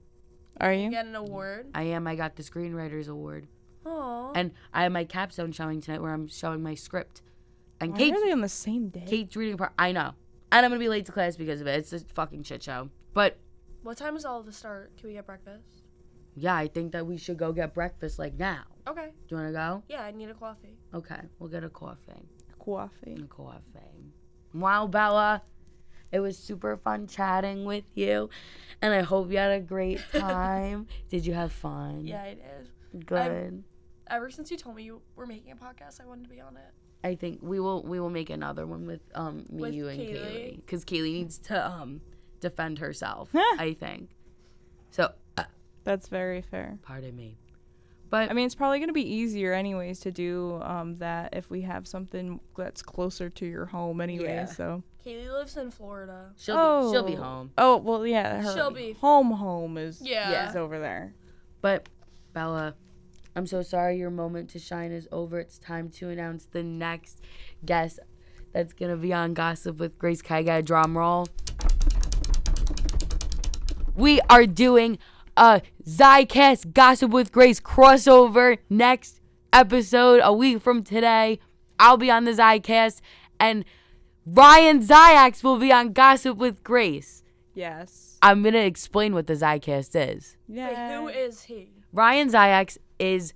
S2: Are
S3: You
S2: you?
S3: get an award.
S1: I am. I got the Screenwriters Award.
S3: Aww.
S1: And I have my capstone showing tonight where I'm showing my script. And
S2: Why
S1: Kate's
S2: are they on the same day?
S1: Kate's reading a part. I know. And I'm going to be late to class because of it. It's a fucking shit show. But
S3: What time is all of this start? Can we get breakfast?
S1: yeah, I think that we should go get breakfast now.
S3: Okay.
S1: Do you want to go?
S3: Yeah, I need a coffee.
S1: Okay, we'll get a coffee.
S2: Coffee.
S1: A coffee. Wow, Bella. It was super fun chatting with you. And I hope you had a great time. Did you have fun?
S3: Yeah, I did.
S1: Good.
S3: Ever since you told me you were making a podcast, I wanted to be on it.
S1: I think we will make another one with me,
S3: With
S1: you, and
S3: Kaylee.
S1: Kaylee. Because Kaylee needs to defend herself, I think. So,
S2: That's very fair.
S1: pardon me. But
S2: I mean, it's probably going to be easier anyways to do that if we have something that's closer to your home anyway.
S1: Yeah.
S2: So.
S3: Kaylee lives in Florida.
S1: she'll be home.
S2: Oh, well, yeah. Her
S3: She'll be-
S2: home is,
S3: Yeah.
S2: is over there.
S1: But Bella, I'm so sorry your moment to shine is over. It's time to announce the next guest that's going to be on Gossip with Grace. Can I get a drum roll? We are doing a Zycast Gossip with Grace crossover next episode a week from today. I'll be on the Zycast and Ryan Zyax will be on Gossip with Grace.
S2: Yes.
S1: I'm going to explain what the Zycast is.
S2: Yeah.
S3: Wait, who is he?
S1: Ryan Zyax is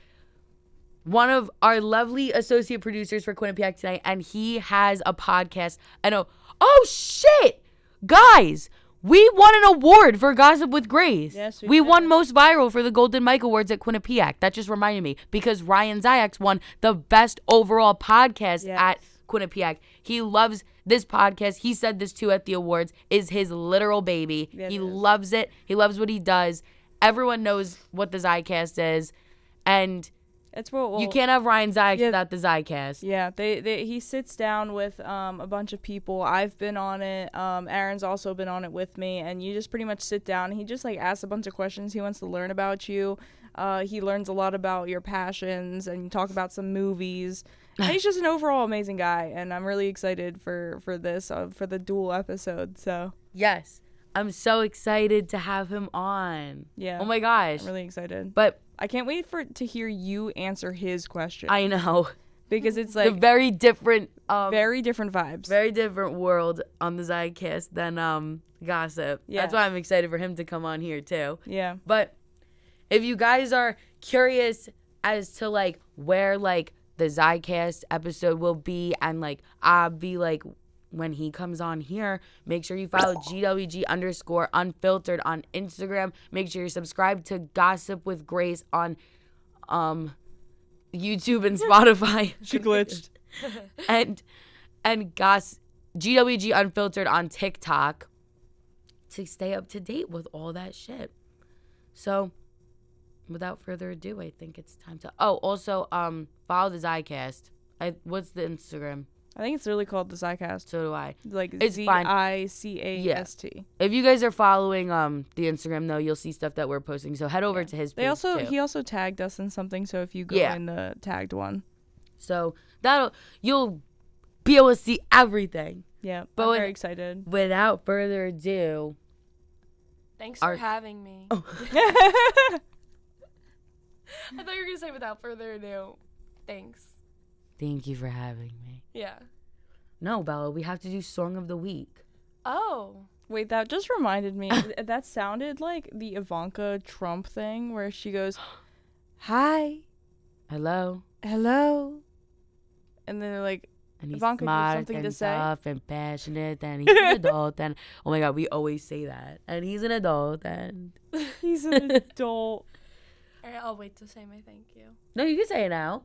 S1: one of our lovely associate producers for Quinnipiac Tonight, and he has a podcast. I know. Oh, shit! Guys, we won an award for Gossip with Grace.
S2: Yes, we
S1: we
S2: did.
S1: won Most Viral for the Golden Mike Awards at Quinnipiac. That just reminded me, because Ryan Zyax won the best overall podcast
S2: Yes.
S1: at Quinnipiac. He loves this podcast. He said this too at the awards, is his literal baby.
S2: Yes,
S1: He
S2: it is.
S1: loves it. He loves what he does. Everyone knows what the Zycast is. And
S2: It's what
S1: you can't have Ryan Zyax
S2: yeah.
S1: without the Zycast.
S2: Yeah, he sits down with a bunch of people. I've been on it. Aaron's also been on it with me, and you just pretty much sit down. And he just asks a bunch of questions. He wants to learn about you. He learns a lot about your passions, and you talk about some movies. And he's just an overall amazing guy, and I'm really excited for this for the dual episode. So
S1: Yes. I'm so excited to have him on.
S2: Yeah.
S1: Oh my gosh.
S2: I'm really excited.
S1: But
S2: I can't wait to hear you answer his question.
S1: I know.
S2: Because it's
S1: The
S2: like
S1: very different
S2: very different vibes.
S1: very different world on the Zydcast than gossip.
S2: Yeah.
S1: That's why I'm excited for him to come on here too.
S2: Yeah.
S1: But if you guys are curious as to like where like the Zydcast episode will be, and like I'll be like when he comes on here, make sure you follow GWG_unfiltered on Instagram. Make sure you're subscribed to Gossip with Grace on YouTube and Spotify.
S2: She glitched.
S1: and GWG Unfiltered on TikTok to stay up to date with all that shit. So without further ado, I think it's time to also follow the Zydcast. What's the Instagram?
S2: I think it's really called the Zydcast.
S1: So do I.
S2: Like
S1: It's fine.
S2: Zicast.
S1: If you guys are following the Instagram though, you'll see stuff that we're posting. So head over to his page.
S2: He also tagged us in something, so if you go in the tagged one.
S1: So you'll be able to see everything.
S2: Yeah.
S1: But
S2: I'm very excited.
S1: Without further ado.
S3: Thanks for having me.
S1: Oh.
S3: I thought you were gonna say without further ado. Thanks.
S1: Thank you for having me.
S3: Yeah.
S1: No, Bella, we have to do Song of the Week.
S3: Oh.
S2: Wait, that just reminded me. That sounded like the Ivanka Trump thing where she goes, "Hi,
S1: Hello.
S2: hello," and then they're like,
S1: And he's
S2: Ivanka, do you have
S1: smart
S2: something
S1: and
S2: to say?
S1: tough and passionate, and he's an adult. And oh my God, we always say that. And he's an adult. And
S2: "He's an adult."
S3: All right, I'll wait to say my thank you.
S1: no, you can say it now.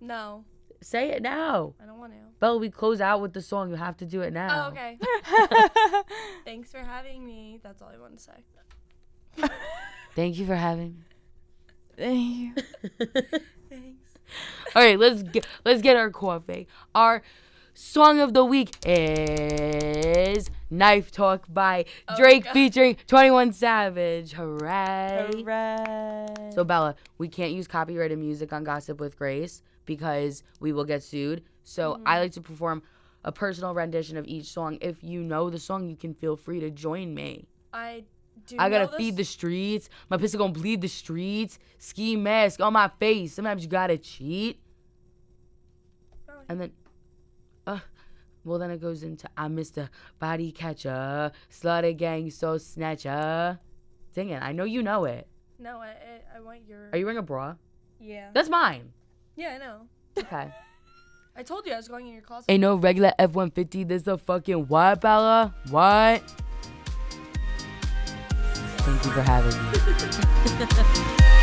S3: No,
S1: Say it now.
S3: I don't want to.
S1: Bella, we close out with the song. You have to do it now.
S3: Oh, okay. Thanks for having me. That's all I want to say.
S1: Thank you for having me.
S2: Thank you.
S3: Thanks.
S1: All right, let's get our coffee. Our song of the week is "Knife Talk" by Drake
S3: God.
S1: featuring 21 Savage. Hooray!
S2: Hooray.
S1: So Bella, we can't use copyrighted music on Gossip with Grace because we will get sued. So I like to perform a personal rendition of each song. If you know the song, you can feel free to join me.
S3: I
S1: gotta feed the streets. My pistol gonna bleed the streets. Ski mask on my face. Sometimes you gotta cheat. And then, well then it goes into "I'm Mr. Body Catcher, Slaughter Gang Soul Snatcher." Sing it. I know you know it.
S3: No, I want your.
S1: Are you wearing a bra?
S3: Yeah.
S1: That's mine.
S3: Yeah, I know.
S1: Okay.
S3: I told you I was going in your closet.
S1: Ain't no regular F-150. This a fucking what, Bella? What? Thank you for having me.